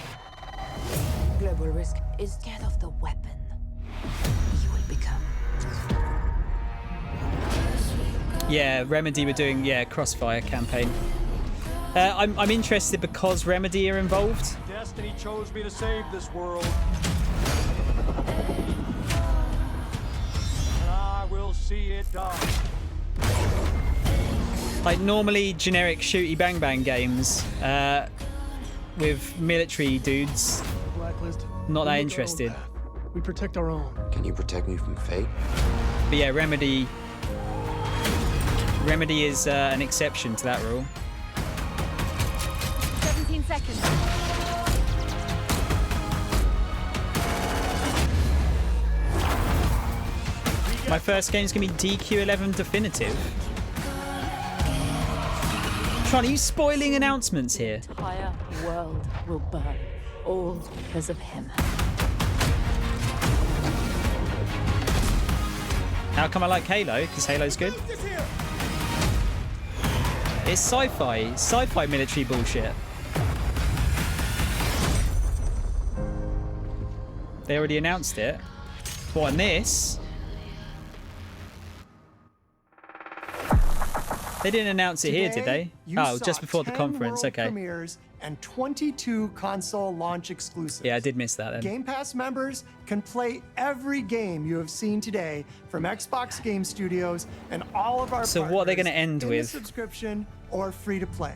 Global risk is scared of the weapon you will become. Yeah, Remedy were doing Crossfire campaign. I'm interested because Remedy are involved. Destiny chose me to save this world. And I will see it done. Like normally generic shooty bang bang games with military dudes. Blacklist. Not that interested. We protect our own. Can you protect me from fate? But yeah, Remedy is an exception to that rule. 17 seconds. My first game's gonna be DQ11 Definitive. Tron, are you spoiling announcements here? The entire world will burn, all because of him. How come I like Halo? Because Halo's good. It's sci-fi military bullshit. They already announced it. What, and this? They didn't announce it here, did they? Oh, just before the conference. Okay. Premieres and 22 console launch exclusives. Yeah, I did miss that then. Game Pass members can play every game you have seen today from Xbox Game Studios and all of our So what are they going to end with? Subscription or free to play.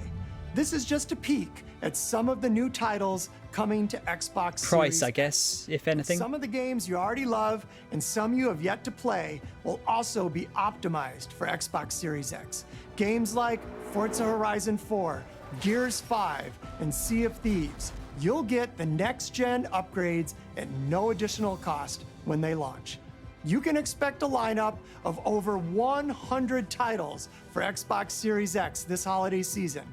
This is just a peek at some of the new titles coming to Xbox Price, Series I guess, if anything. Some of the games you already love and some you have yet to play will also be optimized for Xbox Series X. Games like Forza Horizon 4, Gears 5, and Sea of Thieves. You'll get the next-gen upgrades at no additional cost when they launch. You can expect a lineup of over 100 titles for Xbox Series X this holiday season.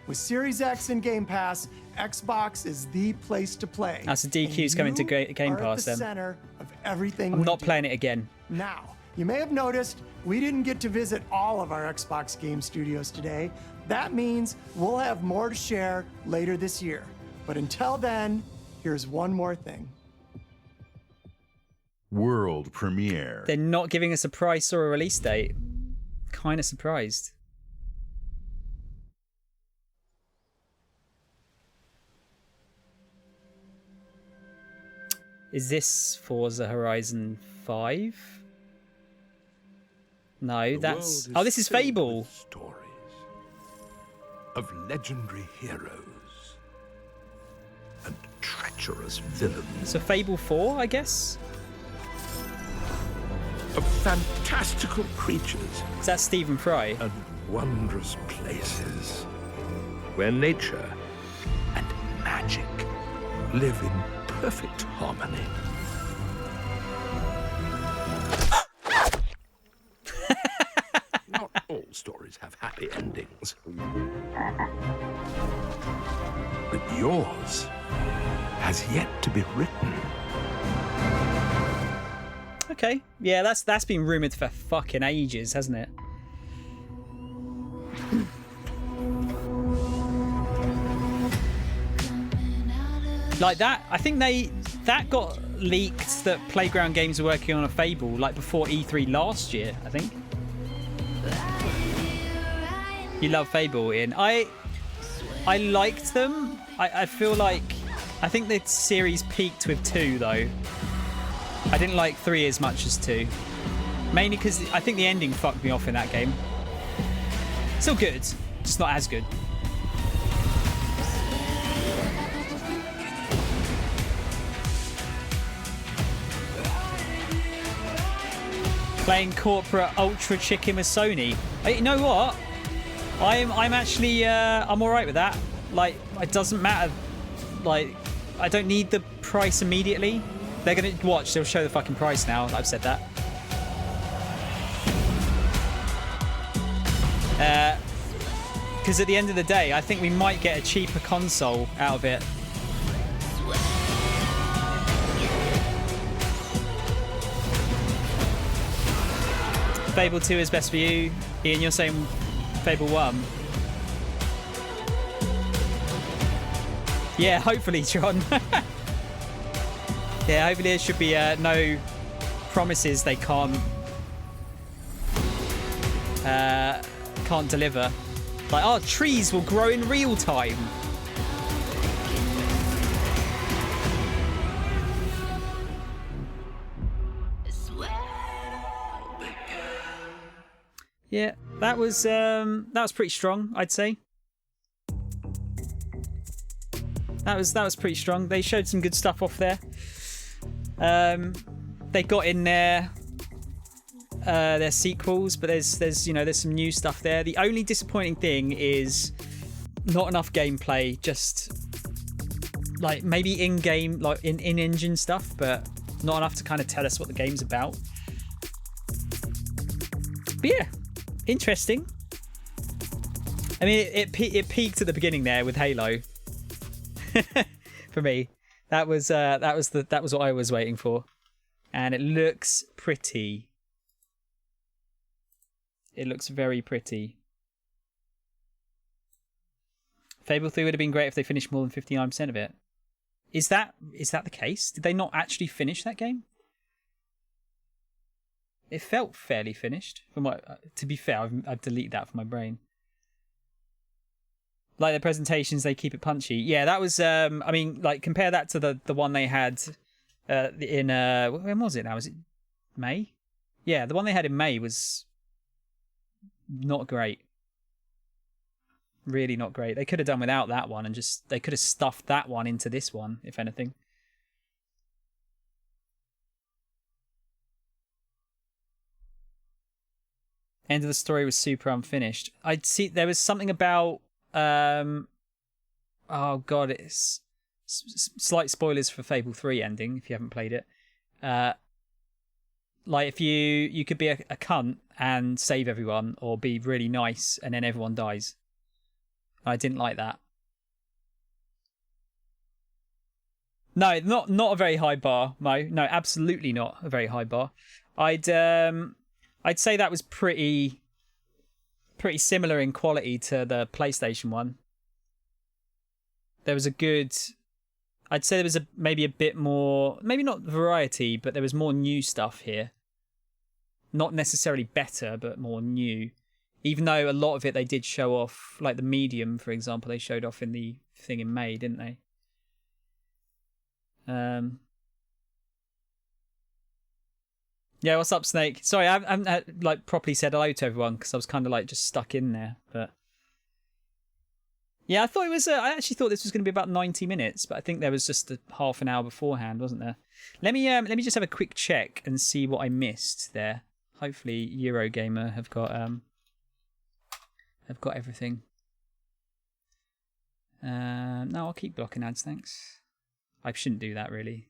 With Series X and Game Pass, Xbox is the place to play. That's a DQ's coming to Game Pass then. Center of everything I'm not playing it again. Now, you may have noticed we didn't get to visit all of our Xbox game studios today. That means we'll have more to share later this year. But until then, here's one more thing. World premiere. They're not giving us a price or a release date. Kind of surprised. Is this Forza Horizon 5? No, that's... Oh, this is Fable. Stories of legendary heroes and treachery. treacherous villains. So Fable 4, I guess? Of fantastical creatures. Is that Stephen Fry? And wondrous places where nature and magic live in perfect harmony. Not all stories have happy endings. But yours has yet to be written. Okay. Yeah, that's been rumoured for fucking ages, hasn't it? Like that, I think that got leaked that Playground Games were working on a Fable like before E3 last year, I think. You love Fable, Ian. I liked them. I feel like I think the series peaked with 2 though. I didn't like 3 as much as 2. Mainly because I think the ending fucked me off in that game. Still good, just not as good. Playing corporate ultra chicken with Sony. You know what? I'm actually I'm alright with that. Like, it doesn't matter. Like, I don't need the price immediately. They're gonna watch. They'll show the fucking price now. I've said that. Because at the end of the day, I think we might get a cheaper console out of it. Fable 2 is best for you. Ian, you're saying Fable 1. Yeah, hopefully, John. Yeah, hopefully there should be no promises they can't deliver. Like, oh, trees will grow in real time. Yeah, that was pretty strong, I'd say. That was pretty strong. They showed some good stuff off there. They got in their sequels, but there's some new stuff there. The only disappointing thing is not enough gameplay. Just like maybe in-game, like in-engine stuff, but not enough to kind of tell us what the game's about. But yeah, interesting. I mean, it peaked at the beginning there with Halo. For me, that was what I was waiting for, and it looks pretty. It looks very pretty. Fable 3 would have been great if they finished more than 59% of it. Is that the case? Did they not actually finish that game? It felt fairly finished. To be fair, I've deleted that from my brain. Like the presentations, they keep it punchy. Yeah, that was. I mean, like compare that to the one they had in when was it now? Was it May? Yeah, the one they had in May was not great. Really not great. They could have done without that one and they could have stuffed that one into this one, if anything. End of the story was super unfinished. I'd see there was something about oh god, it's slight spoilers for Fable 3 ending if you haven't played it. Like if you could be a cunt and save everyone, or be really nice and then everyone dies. I didn't like that. No, not a very high bar, Mo. No, absolutely not a very high bar. I'd say that was pretty similar in quality to the PlayStation one. There was I'd say there was maybe a bit more, maybe not variety, but there was more new stuff here. Not necessarily better, but more new. Even though a lot of it they did show off, like the Medium, for example, they showed off in the thing in May, didn't they? Yeah, what's up, Snake? Sorry, I haven't like properly said hello to everyone because I was kind of like just stuck in there. But Yeah, I thought it was. I actually thought this was going to be about 90 minutes, but I think there was just a half an hour beforehand, wasn't there? Let me just have a quick check and see what I missed there. Hopefully, Eurogamer have got everything. No, I'll keep blocking ads, thanks. I shouldn't do that, really.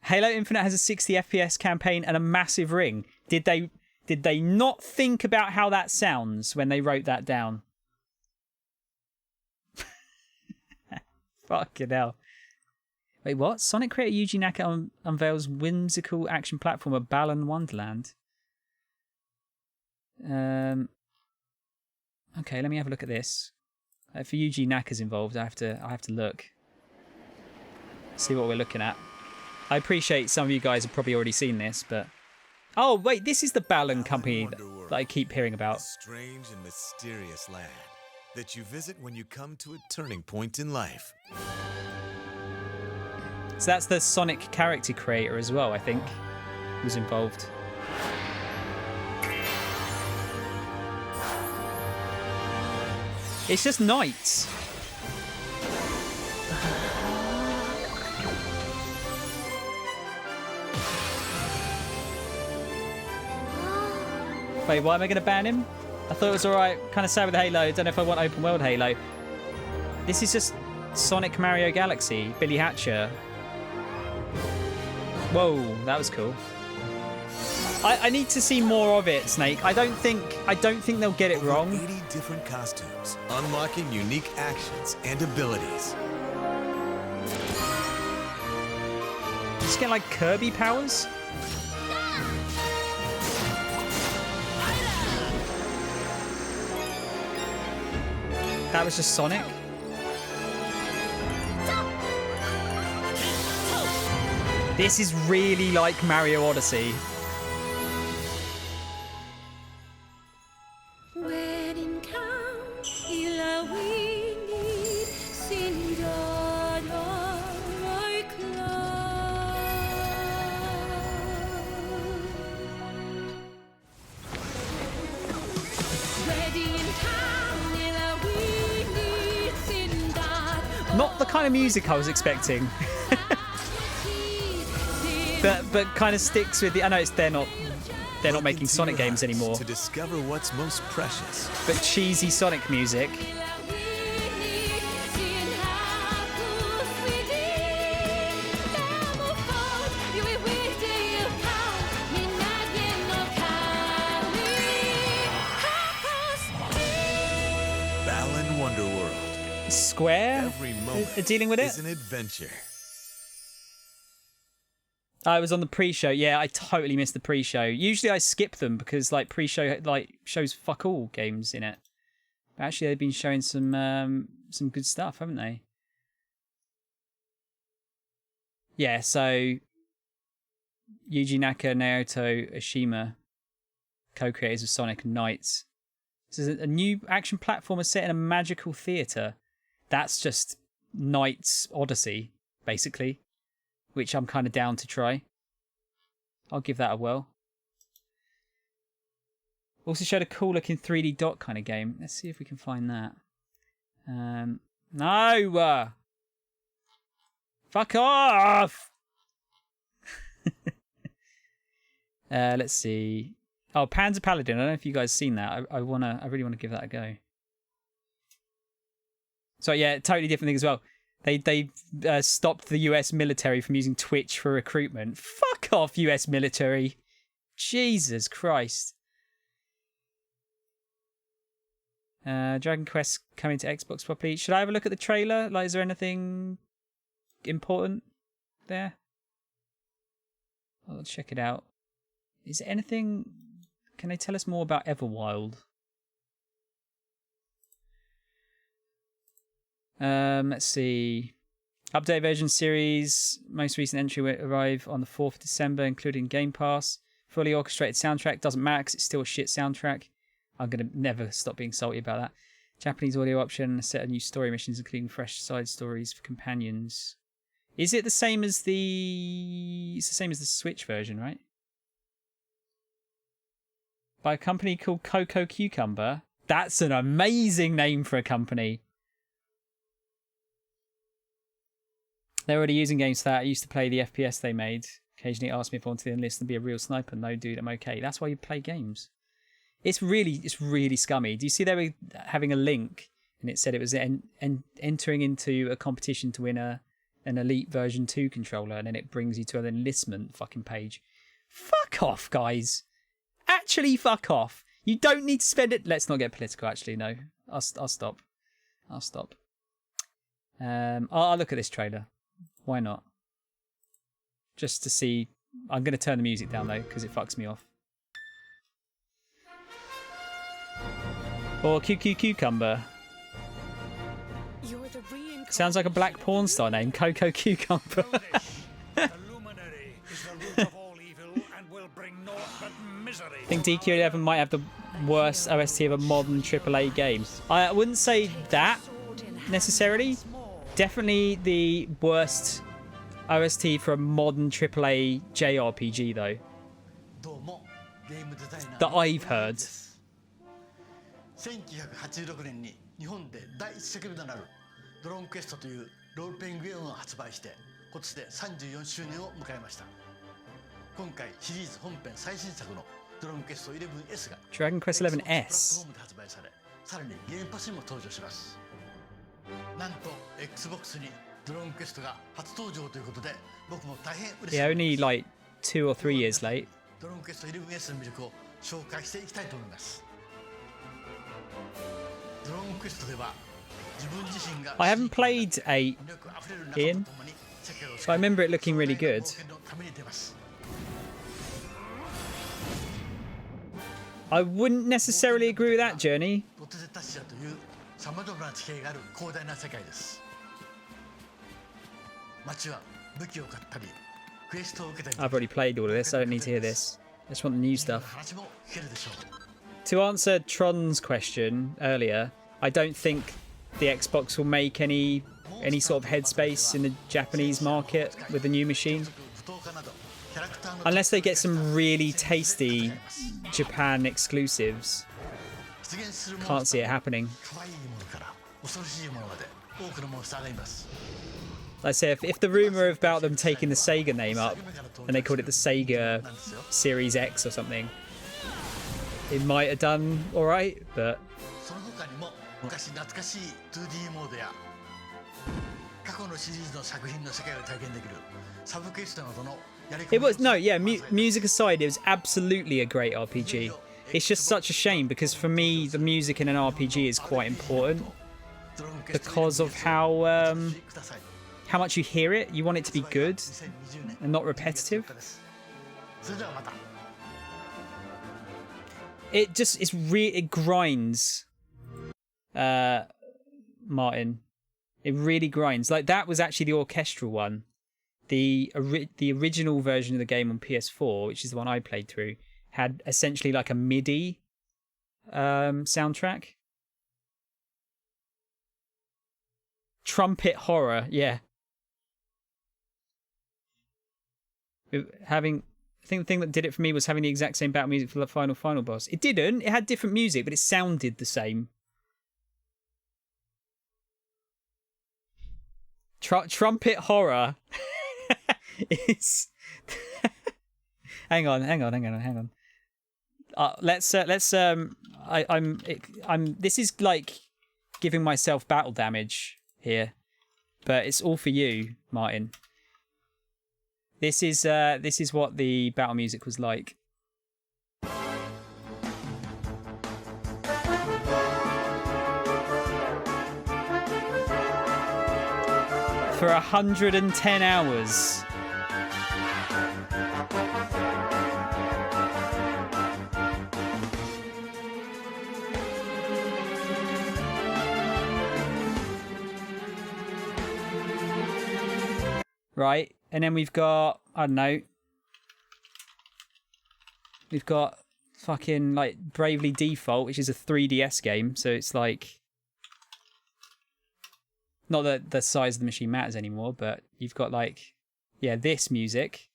Halo Infinite has a 60 FPS campaign and a massive ring. Did they not think about how that sounds when they wrote that down? Fucking hell. Wait, what? Sonic creator Yuji Naka unveils whimsical action platformer Balan Wonderland. Okay, let me have a look at this. If Yuji Naka's involved, I have to look. See what we're looking at. I appreciate some of you guys have probably already seen this, but... Oh, wait, this is the Balan company that I keep hearing about. A strange and mysterious land that you visit when you come to a turning point in life. So that's the Sonic character creator as well, I think, was involved. It's just knights. Wait, why am I going to ban him? I thought it was alright, kind of sad with Halo. Don't know if I want open world Halo. This is just Sonic Mario Galaxy, Billy Hatcher. Whoa, that was cool. I need to see more of it, Snake. I don't think they'll get it wrong. 80 different costumes, unlocking unique actions and abilities. Just get like Kirby powers. That was just Sonic. This is really like Mario Odyssey. Not the kind of music I was expecting. but kind of sticks with the... I know they're not making Sonic games anymore. To discover what's most precious. But cheesy Sonic music. Balan Wonderworld. Square are dealing with it. Is an adventure. I was on the pre-show. Yeah, I totally missed the pre-show. Usually I skip them because like pre-show shows fuck all games in it. But actually they've been showing some good stuff, haven't they? Yeah, so Yuji Naka, Naoto Oshima, co-creators of Sonic and Knights. This is a new action platformer set in a magical theatre. That's just Knights Odyssey, basically, which I'm kind of down to try. I'll give that a whirl. Also showed a cool looking 3D dot kind of game. Let's see if we can find that. No! Fuck off! Let's see. Oh, Panzer Paladin. I don't know if you guys seen that. I really want to give that a go. So yeah, totally different thing as well. They stopped the US military from using Twitch for recruitment. Fuck off, US military. Jesus Christ. Dragon Quest coming to Xbox properly. Should I have a look at the trailer? Like, is there anything important there? I'll check it out. Is there anything... Can they tell us more about Everwild? Let's see. Update version series. Most recent entry will arrive on the 4th of December, including Game Pass. Fully orchestrated soundtrack. Doesn't matter because it's still a shit soundtrack. I'm going to never stop being salty about that. Japanese audio option. A set of new story missions, including fresh side stories for companions. Is it the same as the... It's the same as the Switch version, right? By a company called Coco Cucumber. That's an amazing name for a company. They're already using games for that. I used to play the FPS they made. Occasionally asked me if I wanted to enlist and be a real sniper. No, dude, I'm okay. That's why you play games. It's really scummy. Do you see they were having a link and it said it was entering into a competition to win an Elite version 2 controller, and then it brings you to an enlistment fucking page. Fuck off, guys. Actually, fuck off. You don't need to spend it. Let's not get political, actually. No, I'll stop. I'll stop. I'll look at this trailer. Why not? Just to see. I'm going to turn the music down, though, because it fucks me off. Or QQ Cucumber. Sounds like a black porn star name. Coco Cucumber. I think DQ11 might have the worst OST of a modern AAA game. I wouldn't say that necessarily. Definitely the worst OST for a modern AAA JRPG though. That I've heard. 1986年に日本で第一作目となるドローンクエストというロールプレイングゲームを発売して今年で34周年を迎えました。今回シリーズ本編最新作のドローンクエスト 11S が Dragon Quest 11S プラットフォームで発売され、さらにゲームパスにも登場します。なんと Xbox にドローンクエストが初登場ということで、僕も大変嬉しい。Yeah, only like 2 or 3 years late. ドローンクエスト 11S の魅力を紹介していきたいと思います。 I haven't played 8, Ian, but I remember it looking really good. I wouldn't necessarily agree with that, Journey. I've already played all of this, I don't need to hear this. I just want the new stuff. To answer Tron's question earlier, I don't think the Xbox will make any sort of headspace in the Japanese market with the new machine. Unless they get some really tasty Japan exclusives. Can't see it happening. Like I say, if the rumour about them taking the Sega name up, and they called it the Sega Series X or something, it might have done alright, but... It was, no, yeah, music aside, it was absolutely a great RPG. It's just such a shame, because for me, the music in an RPG is quite important. Because of how much you hear it, you want it to be good and not repetitive. It just it grinds, Martin. It really grinds. Like that was actually the orchestral one. The original version of the game on PS4, which is the one I played through, had essentially like a MIDI soundtrack. Trumpet horror, yeah. I think the thing that did it for me was having the exact same battle music for the final boss. It didn't. It had different music, but it sounded the same. Trumpet horror is. hang on. I'm. This is like giving myself battle damage here, but it's all for you, Martin. This is what the battle music was like. For 110 hours. Right, and then we've got, I don't know, we've got fucking like Bravely Default, which is a 3DS game, so it's like, not that the size of the machine matters anymore, but you've got like, yeah, this music.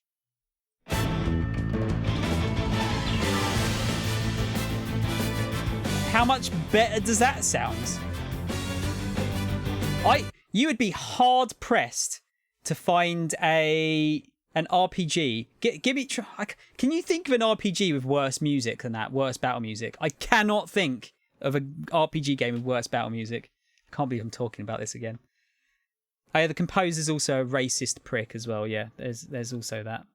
how much better does that sound? You would be hard pressed to find an RPG. Give me. Can you think of an RPG with worse music than that? Worse battle music? I cannot think of an RPG game with worse battle music. I can't believe I'm talking about this again. Oh, yeah, the composer's also a racist prick as well. Yeah, there's also that.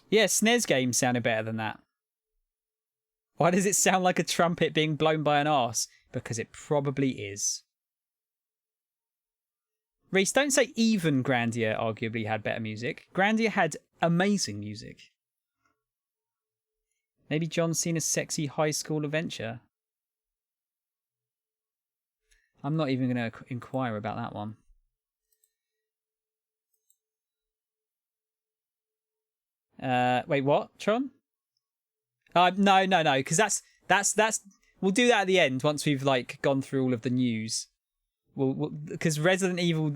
Yeah, SNES games sounded better than that. Why does it sound like a trumpet being blown by an arse? Because it probably is. Reese, don't say even Grandia arguably had better music. Grandia had amazing music. Maybe John Cena's sexy high school adventure. I'm not even going to inquire about that one. Wait, what, Tron? No, because that's. We'll do that at the end once we've like gone through all of the news. Because Resident Evil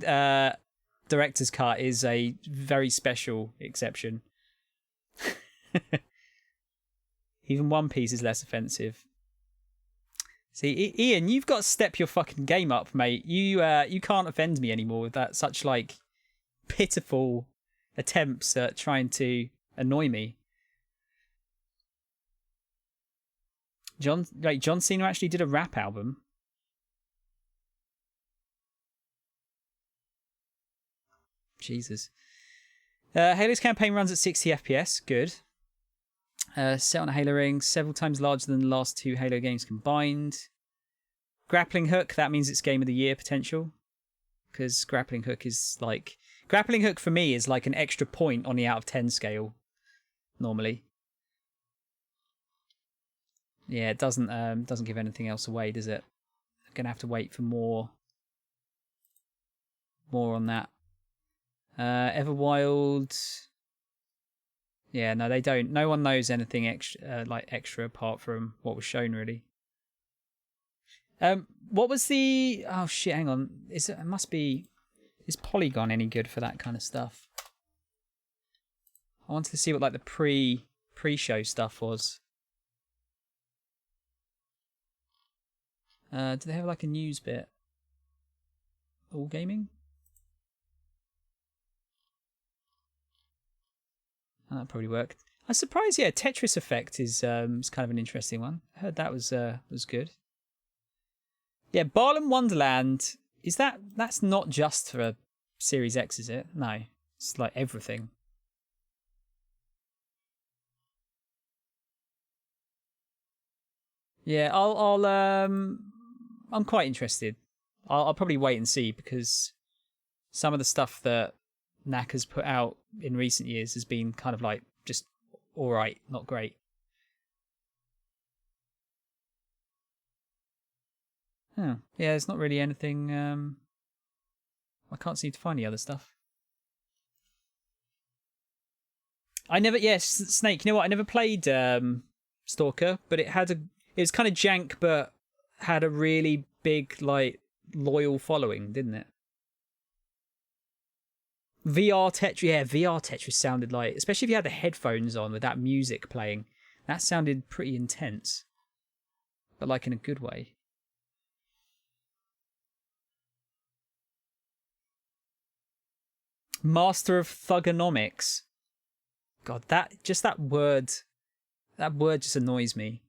director's cut is a very special exception. Even One Piece is less offensive. See, Ian, you've got to step your fucking game up, mate. You can't offend me anymore with that such like pitiful attempts at trying to annoy me. John Cena actually did a rap album. Jesus. Halo's campaign runs at 60 FPS. Good. Set on a Halo ring, several times larger than the last two Halo games combined. Grappling hook, that means it's game of the year potential. Because grappling hook is like... Grappling hook for me is like an extra point on the out of 10 scale. Normally. Yeah, it doesn't give anything else away, does it? I'm going to have to wait for more on that. Everwild... Yeah, no, they don't. No one knows anything extra apart from what was shown, really. What was the... Oh, shit, hang on. Is Polygon any good for that kind of stuff? I wanted to see what like the pre-show stuff was. Do they have like a news bit? All gaming? Oh, that probably worked. I'm surprised. Yeah, Tetris Effect is kind of an interesting one. I heard that was good. Yeah, Balan Wonderland that's not just for a Series X, is it? No, it's like everything. Yeah, I'm quite interested. I'll probably wait and see because some of the stuff that Knack has put out in recent years has been kind of like just all right, not great. Oh, yeah, there's not really anything. I can't seem to find the other stuff. Snake. You know what? I never played Stalker, but it was kind of jank, but had a really big like loyal following, didn't it? VR Tetris sounded like, especially if you had the headphones on with that music playing, that sounded pretty intense, but like in a good way. Master of Thugonomics. God, that word just annoys me.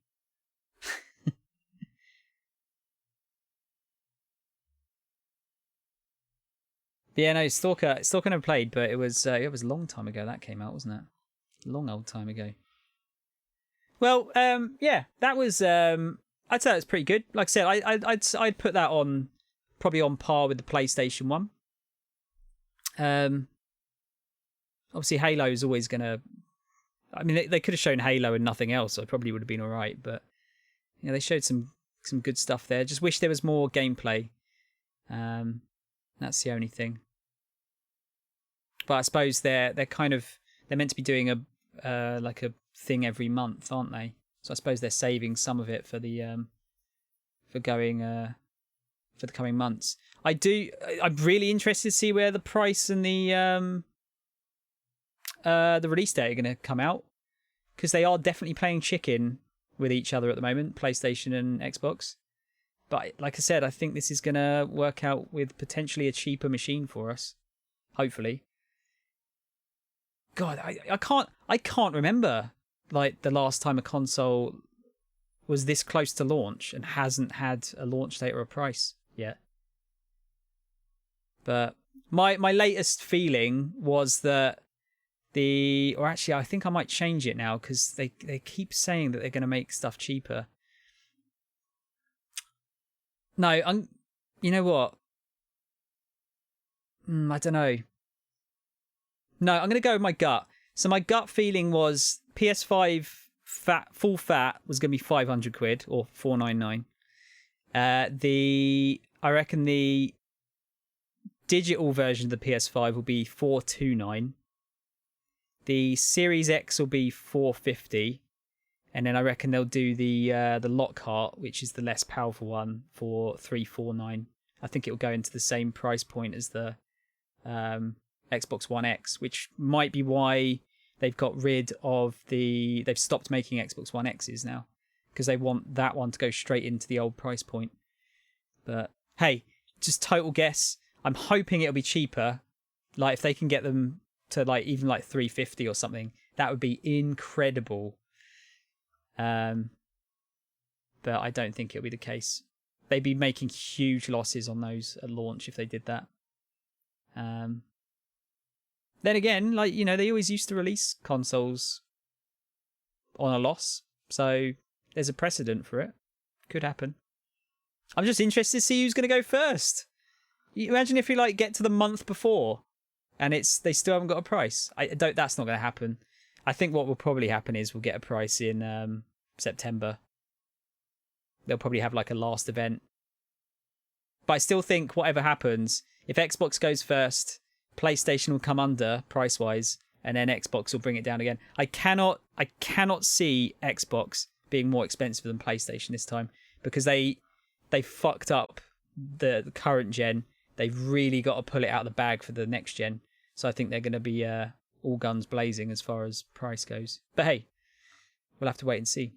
Yeah, no, Stalker never played, but it was a long time ago that came out, wasn't it? Long old time ago. Well, yeah, that was I'd say it was pretty good. Like I said, I'd put that on probably on par with the PlayStation 1. Obviously Halo is always gonna. I mean, they could have shown Halo and nothing else. So it probably would have been all right, but you know, they showed some good stuff there. Just wish there was more gameplay. That's the only thing. But I suppose they're meant to be doing a like a thing every month, aren't they? So I suppose they're saving some of it for the for the coming months. I'm really interested to see where the price and the release date are going to come out, because they are definitely playing chicken with each other at the moment, PlayStation and Xbox. But like I said, I think this is going to work out with potentially a cheaper machine for us. Hopefully. God, I can't remember like the last time a console was this close to launch and hasn't had a launch date or a price yet. But my latest feeling was that or actually I think I might change it now because they keep saying that they're going to make stuff cheaper. No, you know what? I don't know. No, I'm going to go with my gut. So my gut feeling was PS5 full fat was going to be 500 quid or 499. I reckon the digital version of the PS5 will be 429. The Series X will be 450. And then I reckon they'll do the Lockhart, which is the less powerful one, for 349. I think it will go into the same price point as the Xbox One X, which might be why they've got rid of they've stopped making Xbox One X's now, because they want that one to go straight into the old price point. But hey, just total guess. I'm hoping it'll be cheaper. Like if they can get them to like even like 350 or something, that would be incredible. But I don't think it'll be the case. They'd be making huge losses on those at launch if they did that. Then again, like, you know, they always used to release consoles on a loss, so there's a precedent for it. Could happen. I'm just interested to see who's going to go first. You imagine if you like get to the month before and they still haven't got a price. That's not going to happen. I think what will probably happen is we'll get a price in September. They'll probably have like a last event. But I still think whatever happens, if Xbox goes first, PlayStation will come under price-wise, and then Xbox will bring it down again. I cannot see Xbox being more expensive than PlayStation this time, because they fucked up the current gen. They've really got to pull it out of the bag for the next gen. So I think they're going to be all guns blazing as far as price goes. But hey, we'll have to wait and see.